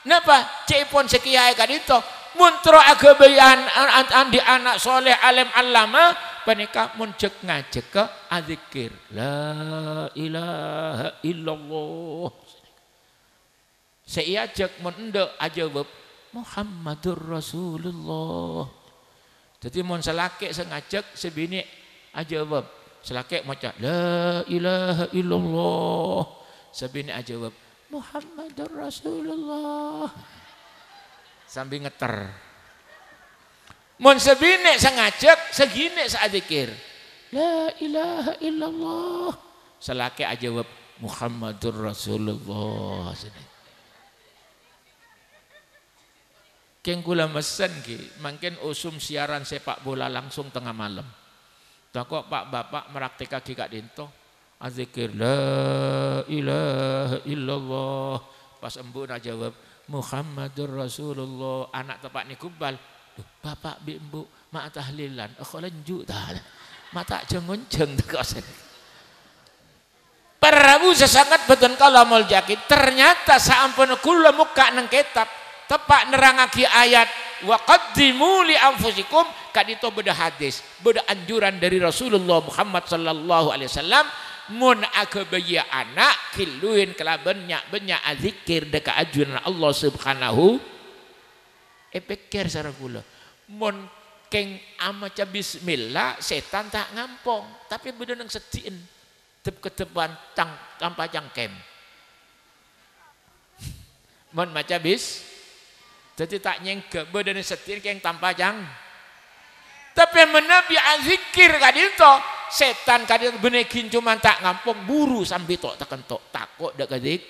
S1: Napa cepon sekiai kadito muntro agabayan andi anak soleh alim alama panika mun cek ngajek ke adzikir la ilaha illallah seiajak mun ende ajawab Muhammadur Rasulullah jadi mun selake sengajak sebini ajawab selake maca la ilaha illallah sebini ajawab Muhammadur Rasulullah sambil ngeter mun sebine sengajak segine saadzikir la ilaha illallah selake ajawab Muhammadur Rasulullah keng kula mesen ki mangken usum siaran sepak bola langsung tengah malam tak kok Pak Bapak meraktek kaki kak dinto azikir la ilaha illallah pas embu nak jawab Muhammadur Rasulullah anak tepak ni kubal bapak bi embu mak tahlilan aku lanjut dah mata jengonceng tekos Prabu sesangat beten kalamul jakit ternyata saampun kula muka nang kitab tepak nerangaki ayat wa qaddimu li anfusikum kadito beda hadis beda anjuran dari Rasulullah Muhammad sallallahu alaihi wasallam mun akabaya anak kiluin kelaban nyak banyak azikir deka ajuran Allah subhanahu pikir sareng kula mun keng amaca bismillah setan tak ngampong tapi beda nang sedien tep ketepan tanpa cangkem mun maca bis jadi tak nyengke beda nang sedien keng tanpa cang tapi menabi azikir kadito setan kadang benekin cuma tak ngampung buru sampai tok tekentok takut dak kadik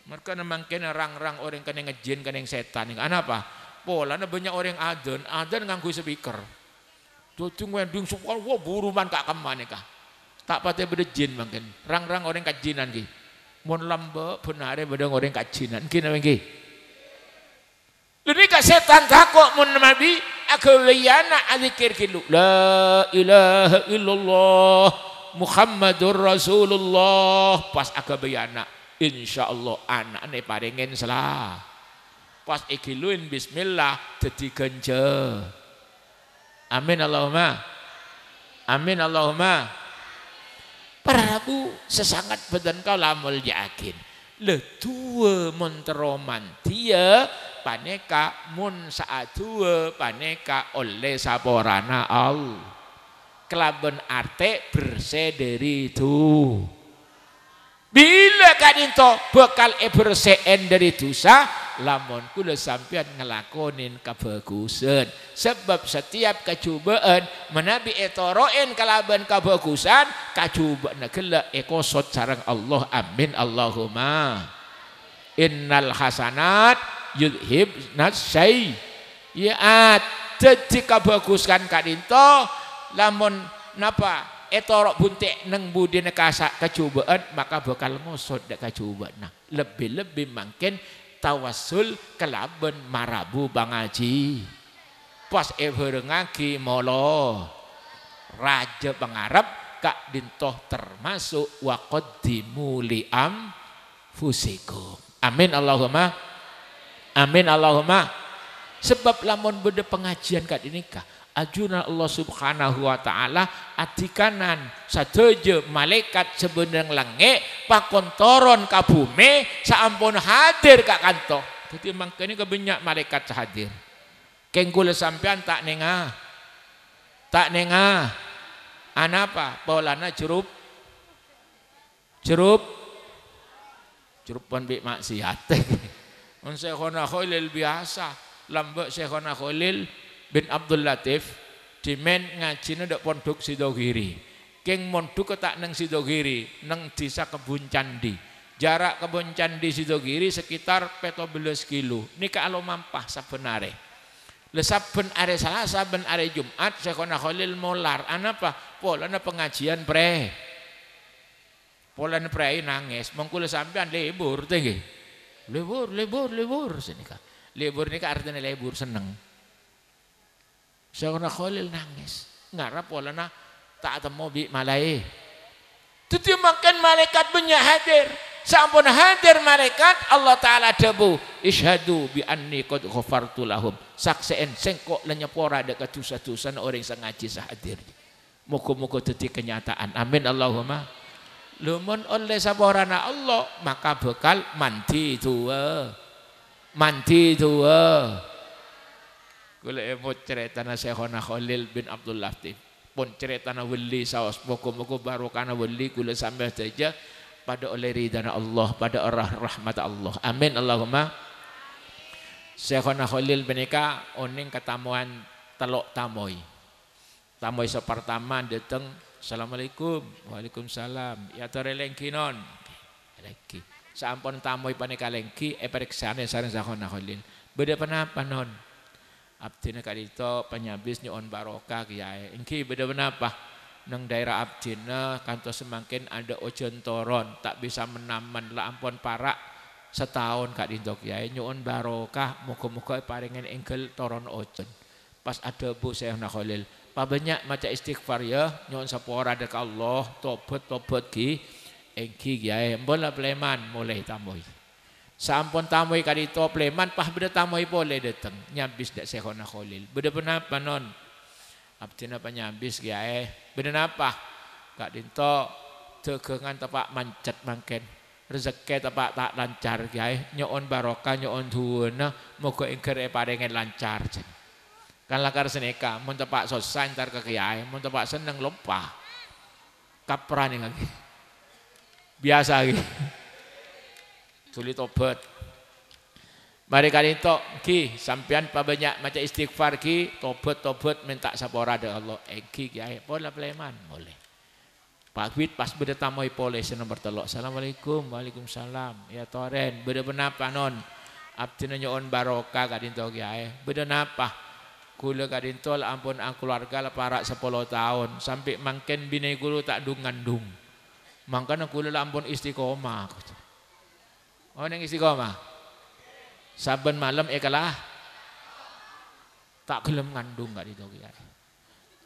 S1: mereka memang kena rang-rang orang kena ngejin kena yang setan apa pola banyak orang adan nganggu speaker tutung wendung suka wah buru man kak kemana kah tak patah beda jin mungkin rang-rang orang kajinan ki mon lambe benar beda orang kajinan kina mungkin lebih ke setan takut mun nabi akawiyana adzikir kilu la ilaha illallah Muhammadur Rasulullah pas akawiyana insyaallah anakne paringen salah pas ikiluin bismillah dadi genje amin Allahumma amin Allahumma Prabu sesangat badan kau lamul yakin le tua monteroman dia paneka mun saat tua paneka oleh saporana Allah kelaban arte bersih dari itu bila kadinto bakal bersehen dari dosa lamun kula sampean ngelakonin kebagusan sebab setiap kecubaan menabi etoroin kelaban kebagusan kacubaan gela ekosot sareng Allah amin Allahumma innal hasanat yudhib nasyai ya jadi kabaguskan kadinto lamun napa etorok buntik neng budi nekasa kecubaan maka bakal ngosot dek kecubaan nah lebih-lebih mungkin tawassul kelaban marabu bangaji pas ngaki molo raja pengarap kak dintoh termasuk waqaddimu liam fusikum amin Allahumma amin Allahumma sebab lamun beda pengajian kat inikah ajunan Allah subhanahu wa ta'ala adikanan sadeje malaikat sebenarnya langit pakontoron kabume saampun hadir kak kanto Jadi mangkene kebanyak malaikat hadir. Keng kula sampean tak nengah. Tak nengah. Anapa? Polana jerup pun bik maksiat. On Syekhona Khalil biasa. Lambek Syekhona Khalil bin Abdul Latif dimen ngajine ndak pondok Sidogiri. Keng mondok tak nang Sidogiri, nang desa Kebun Candi. Jarak Kebun Candi Sidogiri sekitar 17 kilo. Nika alo mampah sabenare. Saben are Selasa, saben are Jumat Syekhona Khalil molar. Anapa? Polana pengajian pre. Polana pre nangis. Mengkula sampean libur teh nggih. Libur senika. Libur nika artinya libur seneng. Syekhona Khalil nangis. Ngarap polana tak temu bi malai. Tuti makan malaikat banyak hadir. Sampun hadir malaikat Allah Ta'ala debu ishadu bi anni qad ghafartu lahum sakseen sengkok lenyepora dekat dosa-dosa orang sing ngaji sahadir. Muga-muga dadi kenyataan. Amin Allahumma. Lumun oleh saborana Allah maka bekal mandi tua. Kula emot ceritana Syekhona Khalil bin Abdul Latif. Pun ceritana wali saos muga-muga barokana wali kula sampai saja pada oleh ridana Allah, pada rahmat Allah. Amin Allahumma. Syekhona Khalil menika oning ketamuan telok tamoy. Tamoy sepertama dateng, Assalamualaikum. Waalaikumsalam. Ya tore lengki non. Lengki. Sampun tamoy panika lengki periksane sareng Syekhona Khalil. Beda penapa non? Abdina kadito penyabis nyon barokah kiai. Engki beda penapa? Nang daerah abdina kantos semakin ada ojen toron tak bisa menaman lah ampun parak setahun kak dindok ya nyuun barokah muka-muka paringen engkel toron ojen pas ada bu Syekhona Khalil pa banyak maca istighfar ya nyuun sapora dek Allah tobat ki engki ya bola pleman mulai tamoy sampun tamoy kadito pleman pah beda tamoy boleh dateng nyabis dak Syekhona Khalil beda penapa non abdina penyambis kiai bener apa kak dinto dagangan tepak mancet mangken rezeki tepak tak lancar kiai nyoon barokah nyoon duwena moga ingkar paringen lancar kan lakar seneka mun tepak sosan ntar ke kiai mun tepak seneng lompah kaprane lagi biasa lagi tuli tobat. Mari kadito ki sampean pabanyak maca istighfar ki tobat minta sapora de Allah ki kiai pola pleman boleh. Pak Wid pas beda tamoy pole nomor telok. Assalamualaikum. Waalaikumsalam. Ya toren beda benapa non? Abdina nyoon barokah kadinto kiai. Beda napa? Kula kadinto ampun ang keluarga parak 10 tahun sampai mangken bini kula tak ngandung. Mangkana kula ampun istiqomah. Oh neng istiqomah. Saben malam kalah tak gelem ngandung kak dito kiai.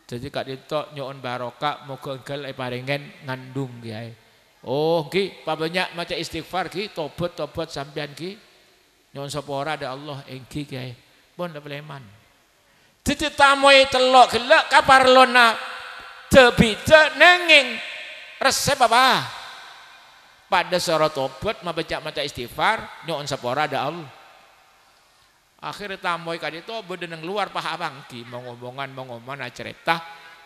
S1: Jadi kak dito nyoon barokah moga enggal paringen ngandung kiai. Oh ki pabanyak maca istighfar ki tobat sampean ki nyoon sapora ada Allah engki kiai. Pun pleman. Dadi tamoy telok gelek kaparlona tebite nenging resep apa? Pada syarat tobat maca istighfar nyoon sapora ada Allah. Akhirnya tamoy kadito beda nang luar paha bangki mengomongan cerita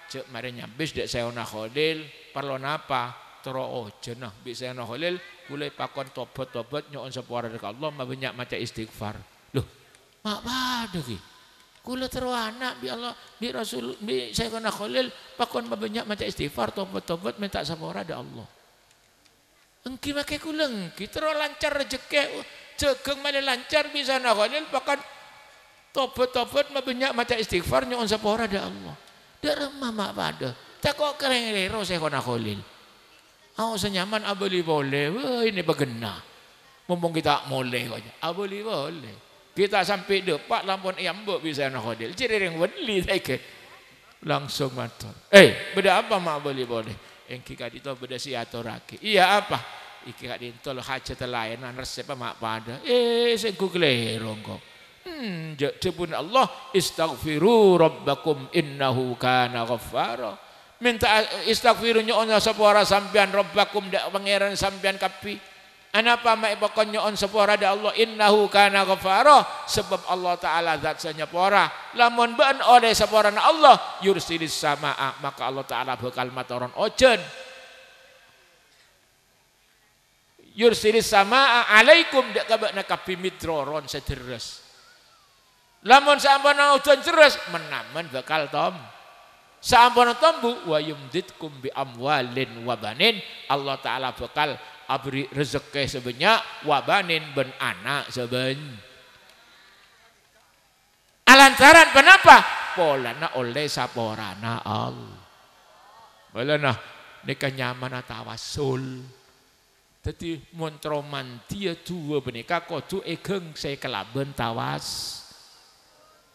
S1: cek mari nyambis dek Syekhona Khalil perlu napa tero ojen nah bi Syekhona Khalil kula pakon tobat nyoon sapora dek Allah banyak maca istighfar. Loh mak pada ki kula tero anak bi Allah bi Rasul bi Syekhona Khalil pakon banyak maca istighfar tobat minta sapora dek Allah. Engki make kula engki tero lancar rezeki cegeng mana lancar bisa nak Khalil pakan tobat banyak maca istighfar nyoon sapora da Allah. Dak remah mak pada. Tak kok kereng-rero Syekhona Khalil. Aku senyaman abeli boleh. Wah ini begena. Mumpung kita boleh aja. Abeli boleh. Kita sampai depak lampun iambuk bisa nak Khalil. Cireng weli saike. Langsung matur. Beda apa mak abeli boleh? Engki kadito beda siaturaki. Iya apa? Iki kak dintol hajat layanan resep mak pada sengku kelero kok jepun Allah istaghfiru rabbakum innahu kana ghaffara minta istaghfiru nyonya sapora sampean rabbakum dak pangeran sampean kapi Anapa mai bakon nyoon sepora da Allah innahu kana ghafara sebab Allah taala zat sanyapora lamun ben oleh sepora na Allah yursilis samaa maka Allah taala bakal matoron ojen yursilis samaa alaikum dak kabakna kapi midroron sederes lamun sampana udan deres menamen bakal tom sampana tombu wa yumditkum bi amwalin wa banin Allah taala bakal abri rezeki sebanyak wabanin ben anak seben alantaran kenapa polana oleh saporana Allah bolana nika nyaman tawasul dadi montroman dia dua benika kudu egeng saya kelaben tawas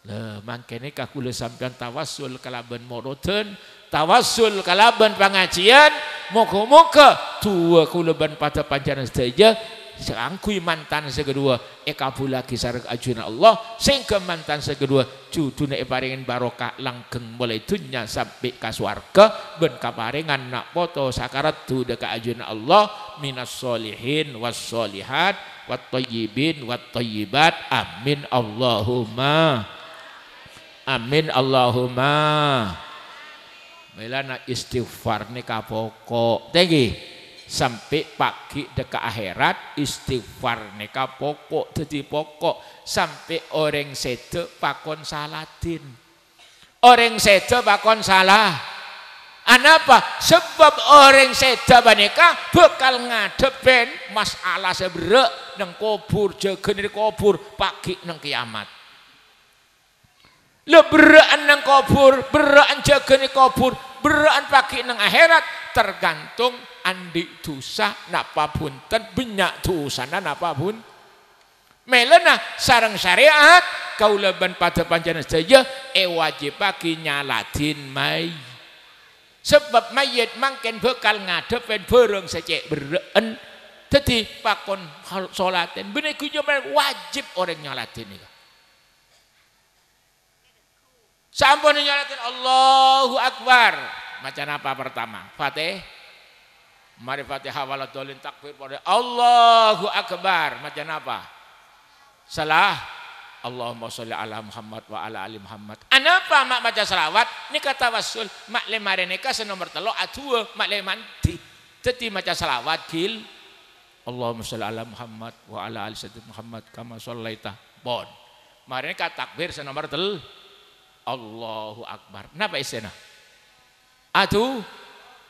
S1: lah mangkene kakula sampean tawasul kalaban modoten tawasul kalaban pengajian moga-moga dua kulaban pada panjang saja seangkui mantan sekedua kabulaki sareng ajuna Allah sehingga mantan sekedua judune paringin barokah langgeng mulai dunya sampai ka swarga ben kaparingan nak foto sakarat tu deka ajuna Allah minas solihin was solihat wat thayyibin wat thayyibat amin Allahumma amin Allahumma. Melana istighfar ni kapokok. Tegi sampai pagi dekat akhirat istighfar ni kapokok jadi pokok sampai orang sedo pakon salatin. Orang sedo pakon salah. Anapa? Sebab orang sedo banika bakal ngadepen masalah seberek nang kubur jaga di kubur pagi nang kiamat. Beraan nang kubur, beraan jaga ni kubur, beraan pagi nang akhirat tergantung andi dosa napa punten banyak dosa napa pun. Melena sarang syariat kaulaban pada panjang saja wajib pagi nyalatin mai. Sebab mayit mangken bekal ngadepen bareng secek beraan. Jadi pakon solatin bener wajib orang nyalatin itu. Sampun nyalatin Allahu Akbar. Macam apa pertama? Fatih. Mari Fatihah waladolin takbir pada Allahu Akbar. Macam apa? Salah. Allahumma sholli ala Muhammad wa ala ali Muhammad. Anapa mak baca selawat? Ni kata wasul mak lemare nika senomor telo adua mak lemanti. Jadi maca selawat gil. Allahumma sholli ala Muhammad wa ala ali sayyidina Muhammad kama shallaita. Bon. Mari nika takbir senomor telu. Allahu Akbar. Napa isena? Atu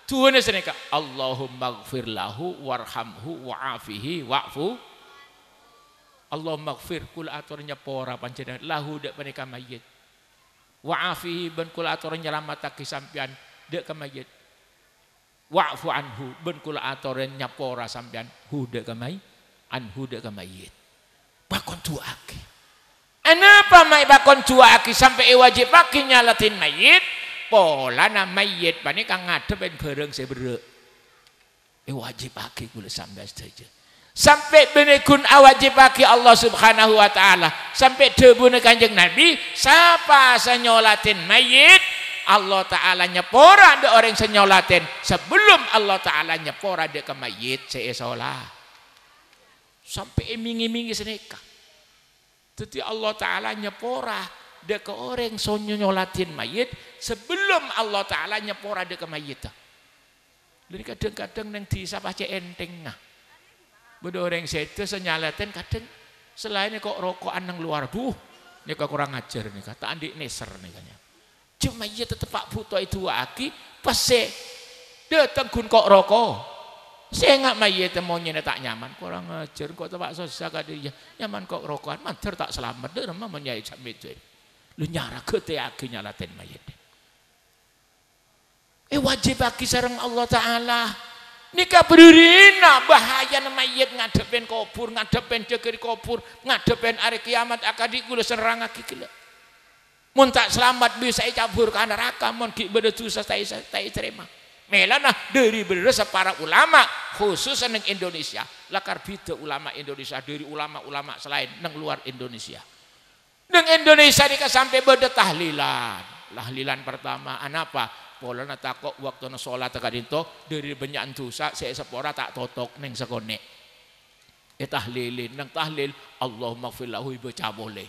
S1: tuane seneka Allahumma ighfir lahu warhamhu wa'afihi wa'fu. Allahumma ighfir kul aturnya pora panjenengan lahu dak panika mayit. Wa'afihi ben kul atur nyelamatake sampean dak ka mayit. Wa'fu anhu ben kul atur nyapora sampean hu dak ka mayit. Anhu dak ka mayit. Bakon tuake. Kenapa mai bakon cuaki sampai wajib pagi nyalatin mayit? Pola na mayit pani kang ngadepen bareng seberek. Wajib pagi kula sampai saja. Sampai benegun wajib pagi Allah Subhanahu wa taala. Sampai debune Kanjeng Nabi, siapa senyolatin mayit? Allah taala nyepora ndak orang senyolatin sebelum Allah taala nyepora ndak ke mayit seesola. Sampai mingi-mingi seneka. Jadi Allah Ta'ala nyepora dek orang sonyo nyolatin mayit sebelum Allah Ta'ala nyepora dek mayit. Jadi kadang-kadang neng disa pace enteng nah. Beda orang sedo senyalatin kadang selain kok rokokan nang luar ini kok kurang ajar nih kata andik neser nih kayaknya. Cuma iya tetep pak butuh itu aki pasti datang kun kok rokok. Saya nggak mayit maunya tak nyaman kurang ajar kok tempat sosial dia nyaman kok rokokan manter tak selamat deh mah menyai camit lu nyara kete aki nyalatin mayit wajib aki sareng Allah Ta'ala nikah berdurina bahaya mayit ngadepin kubur ngadepin jegeri kubur ngadepin hari kiamat akadi kula serang aki kila mun tak selamat bisa cabur ke neraka mun ki beda dosa tak terima. Melana dari berasa para ulama khusus neng Indonesia lakar bida ulama Indonesia dari ulama-ulama selain neng luar Indonesia neng Indonesia dika sampai beda tahlilan pertama anapa pola takok waktu na sholat kadinto dari banyak dosa saya sepora tak totok neng sekone tahlilin nang tahlil Allahumma ighfir lahu baca boleh.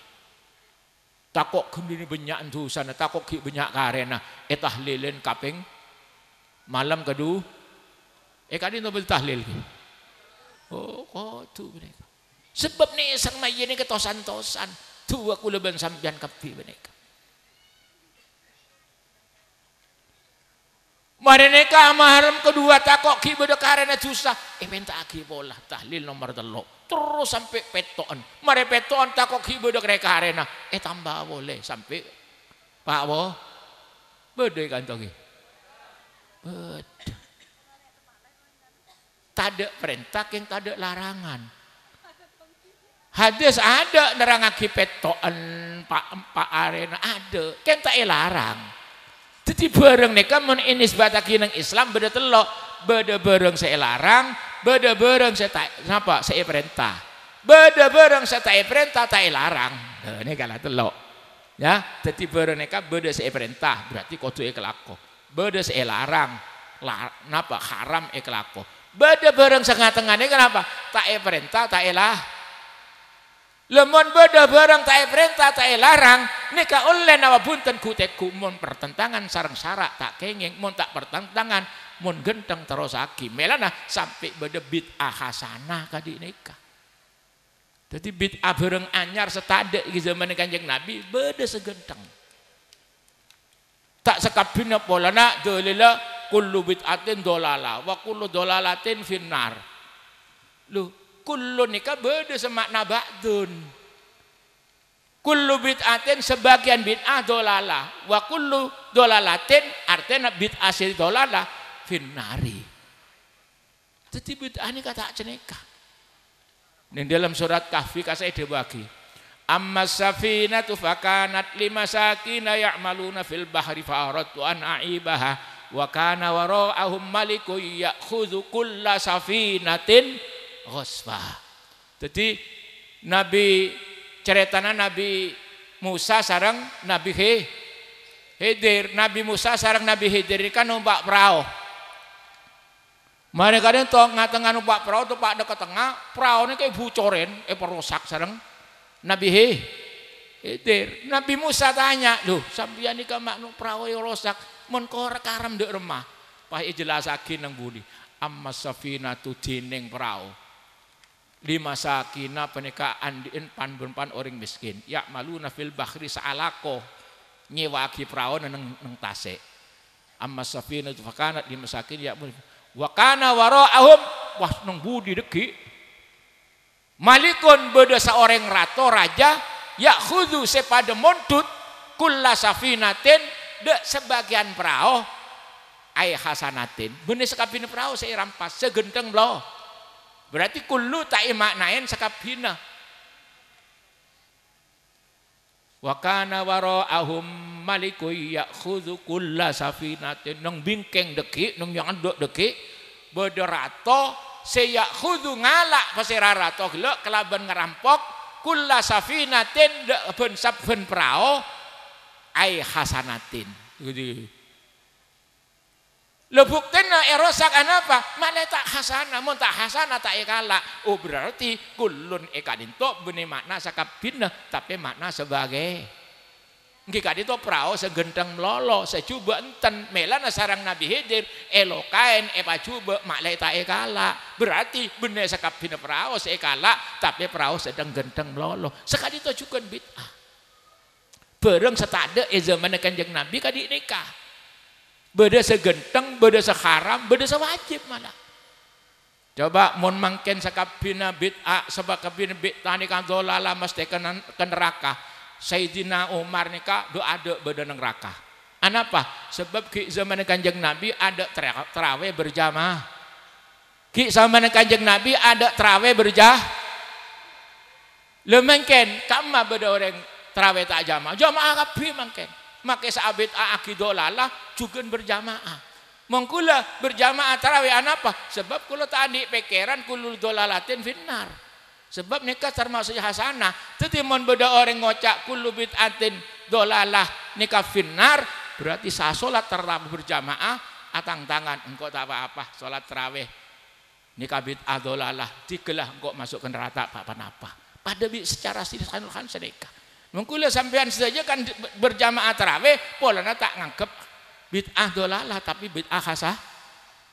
S1: Takok kendini banyak dosana, takok ki banyak karena tahlilin kaping malam kedua. Kadin tu bertahlil ki. Oh, kok tu mereka. Sebab ni sang maya ni ketosan-tosan. Tu aku leban sampian kapi mereka. Mereka mahram kedua takok ki beda karena susah. Minta ki pola tahlil nomor 3. Terus sampai petoan. Mare petoan takok ki beda karena tambah boleh sampai Pak Wo. Beda kantong ki. Beda. Tak ada perintah yang tak ada larangan. Hadis ada nerangake petoan Pak Arena ada. Kan tak larang. Jadi bareng neka mun inisbatake nang Islam beda telok, beda bareng saya larang, beda bareng saya tak napa saya perintah. Beda bareng saya tak perintah tak larang. Nah, ini kalah telok. Ya, jadi bareng neka beda saya perintah, berarti kudu kelako. Beda saya larang, napa haram kelako. Beda bareng setengah-tengahnya kenapa? Tak perintah tak lah. Lemon beda barang tak perintah tak larang nika oleh nawa bunten kuteku mon pertentangan sarang syarak tak kenging mon tak pertentangan mon genteng terus aki melana sampai beda bid'ah hasanah kadi nika. Jadi bid'ah bareng anyar setade di zaman Kanjeng Nabi beda segenteng. Tak sekabina polana dalila kullu bid'atin dolala wa kullu dolalatin finnar. Lu kullu nikah beda semakna ba'dun. Kullu bid'atin sebagian bid'ah dolalah. Wa kullu dolalatin artinya bid'ah si dolalah finnari. Jadi bid'ah ini kata ceneka. Ini dalam surat Kahfi kasih dibagi. Amma safinatu fakanat limasakina ya'maluna fil bahri fa'aradtu an a'ibaha wa kana wara'ahum malikun ya'khudhu kulla safinatin ghasbah. Jadi Nabi ceritana Nabi Musa sarang Nabi Khidir. Nabi Musa sarang Nabi Khidir kan numpak perahu. Mereka kadang tok ngatengah numpak perahu tuh pak dekat tengah perahu ini kayak bocorin perusak sarang Nabi Khidir. Nabi Musa tanya, "Loh, sampeyan iki mak perahu yang rusak mun karam ndek remah." Pak jelasake nang budi. Amma safinatu dening perahu. Lima sakina penika andiin pan orang miskin ya malu nafil bahri saalako nyewaki perahu neng tasik amma safina tu fakanat lima sakin ya wakana waraahum wah neng budi deki malikun beda seorang raja ya khudu sepada montut kulla safinatin de sebagian perahu ay hasanatin bener sekabin perahu saya rampas segenteng loh. Berarti kullu tak maknain sakabina. Wa kana wara'ahum maliku ya'khudhu kulla safinatin nang bingkeng deki nang yang ndok deki bederato sayakhudhu ngalak pasirarato gelek kelaban ngerampok kulla safinatin ben saben prao ai hasanatin. Gitu. Lo buktena erosak apa? Mana tak hasana, mun tak hasana tak ekala. Oh berarti kulun ekadinto benih makna sakabina tapi makna sebagai. Nggih kadito prao segenteng melolo, secuba enten melana sarang Nabi Khidir elokain pacuba maklai tak ekala. Berarti benih sakabina prao sekala tapi prao sedang genteng melolo. Sekadito juga bid'ah. Bareng setade zaman Kanjeng Nabi kadi nikah. Beda segenteng, beda seharam, beda sewajib malah. Coba mun mangken sakabina bid'ah sebab kabina bid'ah ni kan dolala mesti ke neraka. Sayyidina Umar nika do ada beda neraka. Anapa? Sebab ki zaman Kanjeng Nabi ada tarawih berjamaah. Ki zaman Kanjeng Nabi ada tarawih berjamaah. Le mangken kama beda orang tarawih tak jamaah. Jamaah kabeh mangken. Maka saabit akidolala juga berjamaah. Mengkula berjamaah tarawih apa? Sebab kula tak adik pikiran kulul dolalatin finnar. Sebab nikah termasuk hasanah. Jadi mon beda orang ngocak kullu bid'atin dolalah nikah finnar berarti sah salat tarawih berjamaah atang tangan engkau tak apa-apa salat tarawih Nikah bid'ah dolalah dikelah kok masuk ke neraka apa-apa. Pada secara sisanul kan sedekah. Mengkula sampean saja kan berjamaah tarawih, polana tak ngangkep bid'ah dolalah tapi bid'ah hasah.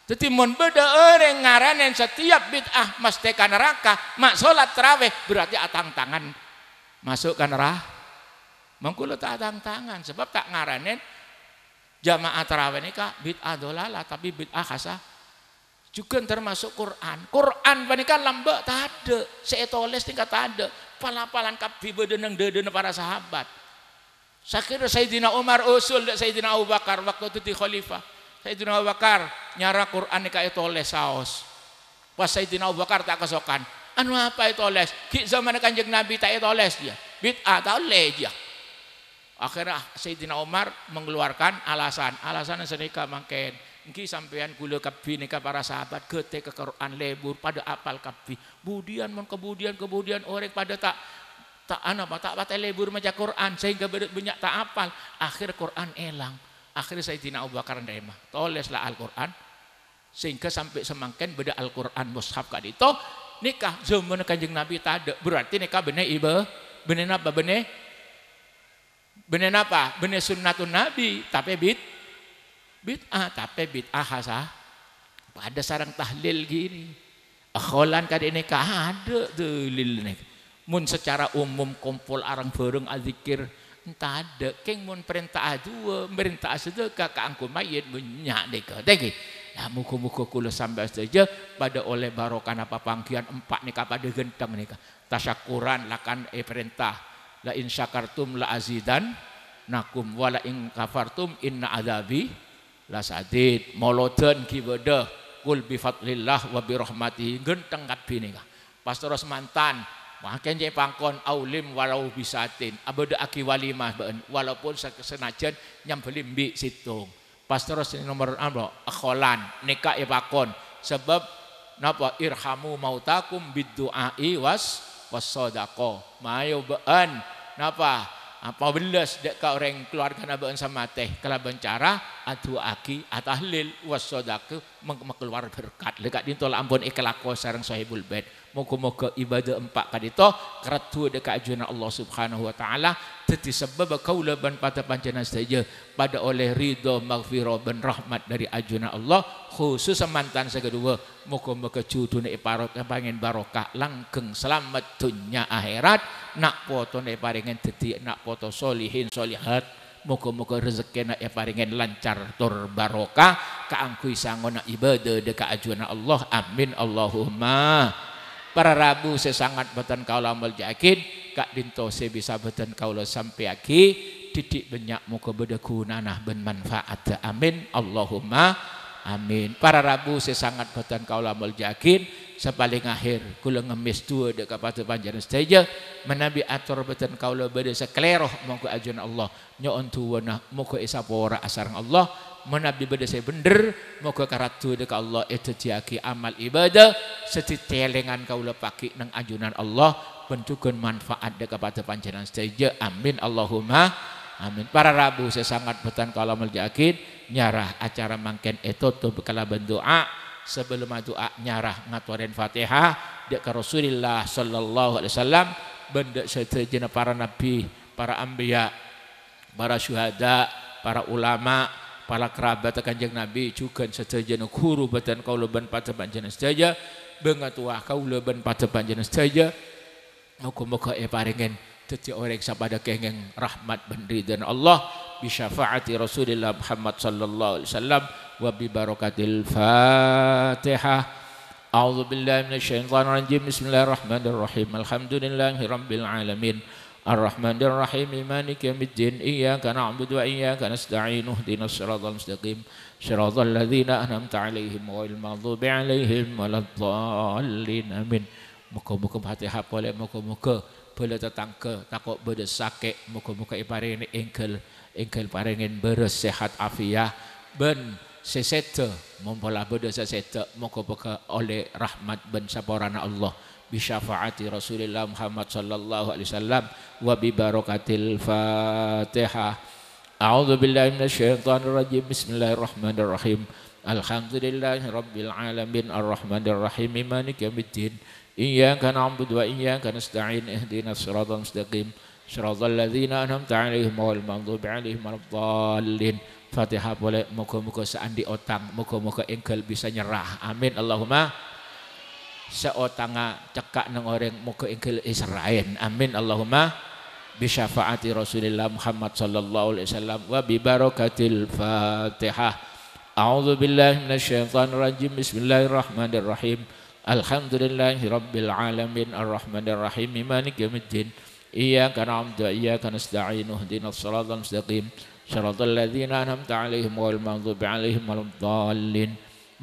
S1: Jadi mun beda orang ngaranen setiap bid'ah mesti ka neraka, mak salat tarawih berarti atang tangan masuk ke neraka. Mengkula tak atang tangan sebab tak ngaranen jamaah tarawih nikah bid'ah dolalah tapi bid'ah hasah. Juga termasuk Quran. Quran panika lambak tak ada, saya tulis tingkat tak ada. Palapalan kabeh bedeneng dedene para sahabat. Sakira Sayyidina Umar usul dak Sayyidina Abu Bakar waktu itu di khalifah. Sayyidina Abu Bakar nyara Quran nika tulis saos. Pas Sayyidina Abu Bakar tak kesokan. Anu apa itu tulis? Ki zaman Kanjeng Nabi tak tulis dia. Bid'ah tulis dia. Akhirnya Sayyidina Umar mengeluarkan alasan senika mangken. Engki sampean kula kabeh nika para sahabat gete ke Quran lebur pada apal kabeh. Kemudian orang pada tak patai lebur maca Quran sehingga banyak tak apal. Akhir Quran elang. Akhirnya Sayyidina Abu Bakar nerima. Tulislah Al-Quran sehingga sampai semangken beda Al-Quran mushaf kad itu nikah zaman Kanjeng Nabi tak ada. Berarti nikah bener bener apa bener apa? Bener sunnatun Nabi tapi bid'ah tapi bid'ah hasah. Pada sarang tahlil gini akholan kadi nikah ada dalil nih. Mun secara umum kumpul arang bareng azikir entah ada keng mun perintah dua perintah sedekah ka angku mayit banyak deka tegi. Nah muka-muka kula sampai saja pada oleh barokah apa pangkian 4 nikah pada genteng nikah. Tasyakuran lakan perintah la in syakartum la azidan nakum wala in kafartum inna adzabi la sadid. Moloden kibada kul bi fadlillah wa bi rahmatihi genteng kabeh nikah. Pas terus mantan makan je pangkon aulim walau bisatin abada aki walimah walaupun senajan nyambelim bi situng. Pas terus nomor akholan nikah pakon sebab napa irhamu mautakum bidduai was sadaqah mayo bean napa apa belas dek ka orang keluarga nabeun sama teh kalaban cara adu aki atahlil was sadaqah keluar berkat dekat dinto ampun ikhlako sareng sahibul bait. Moga-moga ibadah 4 kadito keratu dekat ajunan Allah Subhanahu wa taala dadi sebab kaula ban pada panjenengan saja pada oleh ridha maghfirah ben rahmat dari ajunan Allah khusus mantan sekedua. Moga-moga judune iparat pangen barokah langgeng selamat dunya akhirat nak potone paringen dadi nak poto solihin solihat. Moga-moga rezekina paringen lancar tur barokah kaangkui sangon ibadah dekat ajunan Allah. Amin Allahumma. Para Rabu sesangat beten kaula amal yakin kak dinto se bisa beten kaula sampai aki didik banyak muka beda gunanah ben manfaat. Amin Allahumma amin. Para Rabu sesangat beten kaula amal yakin sepaling akhir kula ngemis dua dek kapate panjenengan saja menabi atur beten kaula beda sekleroh mongko ajunan Allah nyon tuwana mongko isapora asarang Allah menabi beda saya bener moga karatu dekat Allah itu diaki amal ibadah setitelengan kaula paki nang ajunan Allah bentukeun manfaat dekat pada panjenengan saja. Amin Allahumma amin. Para Rabu saya sangat betan kaula yakin nyarah acara mangken itu tuh kalaban doa sebelum doa nyarah ngaturin Fatihah dekat Rasulullah sallallahu alaihi wasallam benda sejenak para nabi, para anbiya, para syuhada, para ulama, para kerabat Kanjeng Nabi juga sejajan guru batan kaula ban pada panjenengan saja bengatua kaula ban pada panjenengan saja muga-muga paringen dadi orang sapada kenging rahmat ben ridwan Allah bi syafaati Rasulillah Muhammad sallallahu alaihi wasallam wa bi barakatil Fatihah. A'udzu billahi minasyaitonir rajim. Bismillahirrahmanirrahim. Alhamdulillahirabbil alamin. Ar-Rahmanir Rahim Maliki Yaumiddin Iyyaka na'budu wa iyyaka nasta'in Ihdinas siratal mustaqim siratal ladzina an'amta 'alaihim ghairil maghdubi 'alaihim waladdallin. Amin. Muga-muga Fatihah boleh muga-muga boleh tetangga takok beda sakit muga-muga iparing engkel paringen beres sehat afiah ben sesete mempola beda sesete muga-muga oleh rahmat ben saporana Allah bisyafaati Rasulillah Muhammad sallallahu alaihi wasallam wa bi barakatil Fatihah. A'udzu billahi minasyaitonir rajim. Bismillahirrahmanirrahim. Alhamdulillahi rabbil alamin arrahmanir rahim maliki yaumiddin. Iyyaka na'budu wa iyyaka nasta'in ihdinas siratal mustaqim siratal ladzina an'amta 'alaihim ghairil maghdubi 'alaihim waladdallin. Fatihah boleh muga-muga seandi otang, muga-muga engkel bisa nyerah. Amin Allahumma. Seotanga cekak nang orang muga engkel Israel. Amin Allahumma. Bisyafaati Rasulillah Muhammad sallallahu alaihi wasallam wa bi barakatil Fatihah. A'udzu billahi minasyaitonir rajim. Bismillahirrahmanirrahim. Alhamdulillahi rabbil alamin arrahmanir rahim maliki yaumiddin. Iyyaka na'budu wa iyyaka nasta'in ihdinas siratal mustaqim siratal ladzina an'amta 'alaihim ghairil maghdubi 'alaihim waladdallin.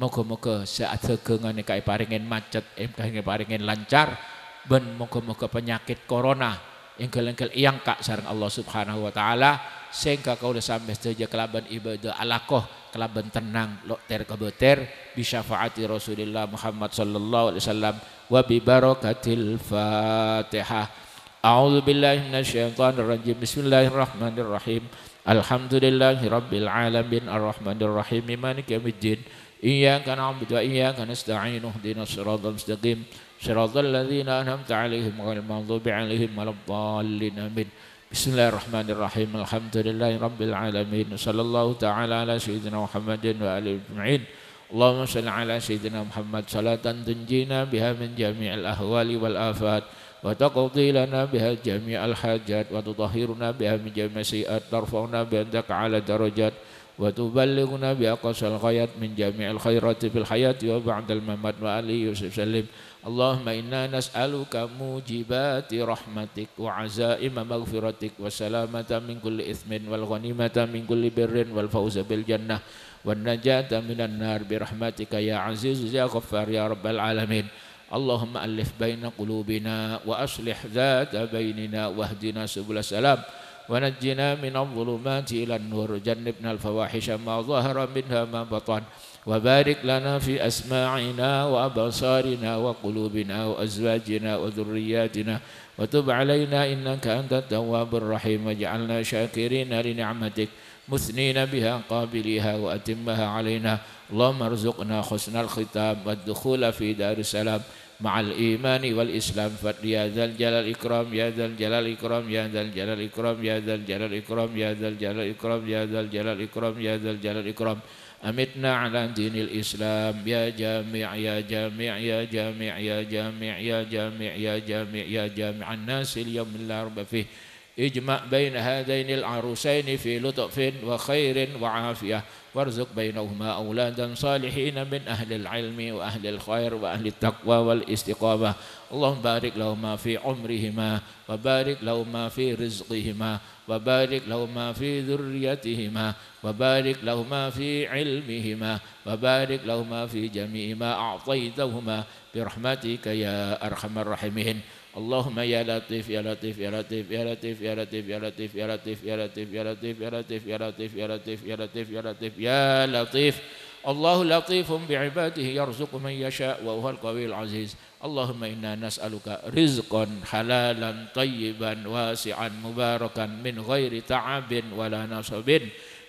S1: Moga-moga saateukeungan kai paringin macet, engkang paringin lancar, ben moga-moga penyakit corona engkel-engkel iyang kak sareng Allah Subhanahu wa taala sehingga kaula sampai saja kelaban ibadah alakoh kelaban tenang lokter kebeter bisyafaati Rasulillah Muhammad sallallahu alaihi wasallam wa bi barakatil Fatihah. A'udzu billahi minasyaitonir rajim. Bismillahirrahmanirrahim. Alhamdulillahi rabbil alamin arrahmanir rahim maliki yaumiddin. Iyyaka na'budu wa iyyaka nasta'in ihdinas siratal mustaqim siratal ladzina an'amta 'alaihim ghairil maghdubi 'alaihim waladdallin. Amin. Bismillahirrahmanirrahim. Alhamdulillahi rabbil alamin. Sallallahu ta'ala ala sayyidina Muhammadin wa alihi ajma'in. Allahumma shalli ala sayyidina Muhammad salatan tunjina biha min jami'il ahwali wal afat wa taqdi lana biha jami'al hajat wa tutahhiruna biha min jami'i sayyi'at tarfa'una bi andaka ala darajat wa tuballighuna bi aqsal ghayat min jami'il khairati fil hayati wa ba'dal mamat wa alihi wa sallim. Allahumma inna nas'aluka mujibati rahmatik wa azaima maghfiratik wa salamata min kulli ithmin wal ghanimata min kulli birrin wal fawza bil jannah wan najata minan nar bi rahmatika ya aziz ya ghaffar ya rabbal alamin. Allahumma alif baina qulubina wa aslih dhata bainina wahdina subul salam wa najjina minadh dhulumati ilan nur jannibna al fawahisha ma dhahara minha ma batan wa barik lana fi asma'ina wa absarina wa qulubina wa azwajina wa dhurriyyatina wa tub alaina innaka antat tawwabur rahim waj'alna syakirina li ni'matik مثنين بها قابليها وأتمها علينا. اللهم ارزقنا حسن الختام والدخول في دار السلام مع الإيمان والإسلام يا ذا الجلال الإكرام يا ذا الجلال الإكرام يا ذا الجلال الإكرام يا ذا الجلال الإكرام يا ذا الجلال الإكرام يا ذا الجلال الإكرام يا ذا الجلال الإكرام. أمتنا على دين الإسلام يا جامع يا جامع يا جامع يا جامع يا جامع يا جامع يا جامع الناس اليوم لا ريب فيه. اجمع بين هذين العروسين في لطف وخير وعافية وارزق بينهما أولادا صالحين من أهل العلم وأهل الخير وأهل التقوى والاستقامة. اللهم بارك لهما في عمرهما وبارك لهما في رزقهما وبارك لهما في ذريتهما وبارك لهما في علمهما وبارك لهما في جميع ما أعطيتهما برحمتك يا أرحم الراحمين. اللهم يا لطيف يا لطيف يا لطيف يا لطيف يا لطيف يا لطيف يا لطيف يا لطيف يا لطيف يا لطيف يا لطيف يا لطيف يا لطيف يا لطيف يا لطيف. الله لطيف بعباده يرزق من يشاء وهو القوي العزيز. اللهم إنا نسألك رزقا حلالا طيبا واسعا مباركا من غير تعب ولا نصب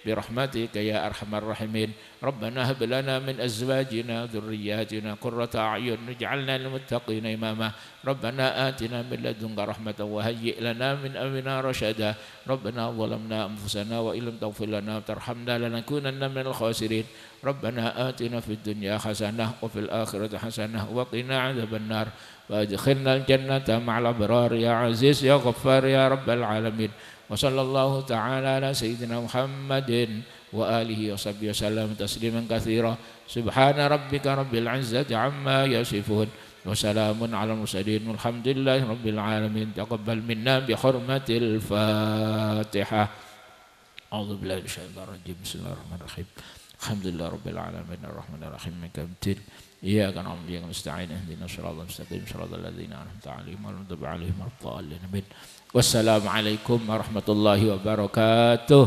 S1: برحمتك يا أرحم الراحمين. ربنا هب لنا من أزواجنا ذرياتنا قرة أعين واجعلنا للمتقين إماما. ربنا آتنا من لدنك رحمة وهيئ لنا من أمرنا رشدا. ربنا ظلمنا أنفسنا وإن لم تغفر لنا وترحمنا لنكونن من الخاسرين. ربنا آتنا في الدنيا حسنة وفي الآخرة حسنة وقنا عذاب النار وأدخلنا الجنة مع الأبرار يا عزيز يا غفار يا رب العالمين. وصلى الله تعالى على سيدنا محمد وآله وصحبه وسلم تسليما كثيرا. سبحان ربك رب العزة عما يصفون وسلام على المرسلين والحمد لله رب العالمين. تقبل منا بحرمة الفاتحة. أعوذ بالله من الشيطان الرجيم. بسم الله الرحمن الرحيم. الحمد لله رب العالمين الرحمن الرحيم مالك يوم الدين. إياك نعبد وإياك نستعين اهدنا الصراط المستقيم صراط الذين أنعمت عليهم غير المغضوب عليهم ولا الضالين. والسلام عليكم ورحمة الله وبركاته.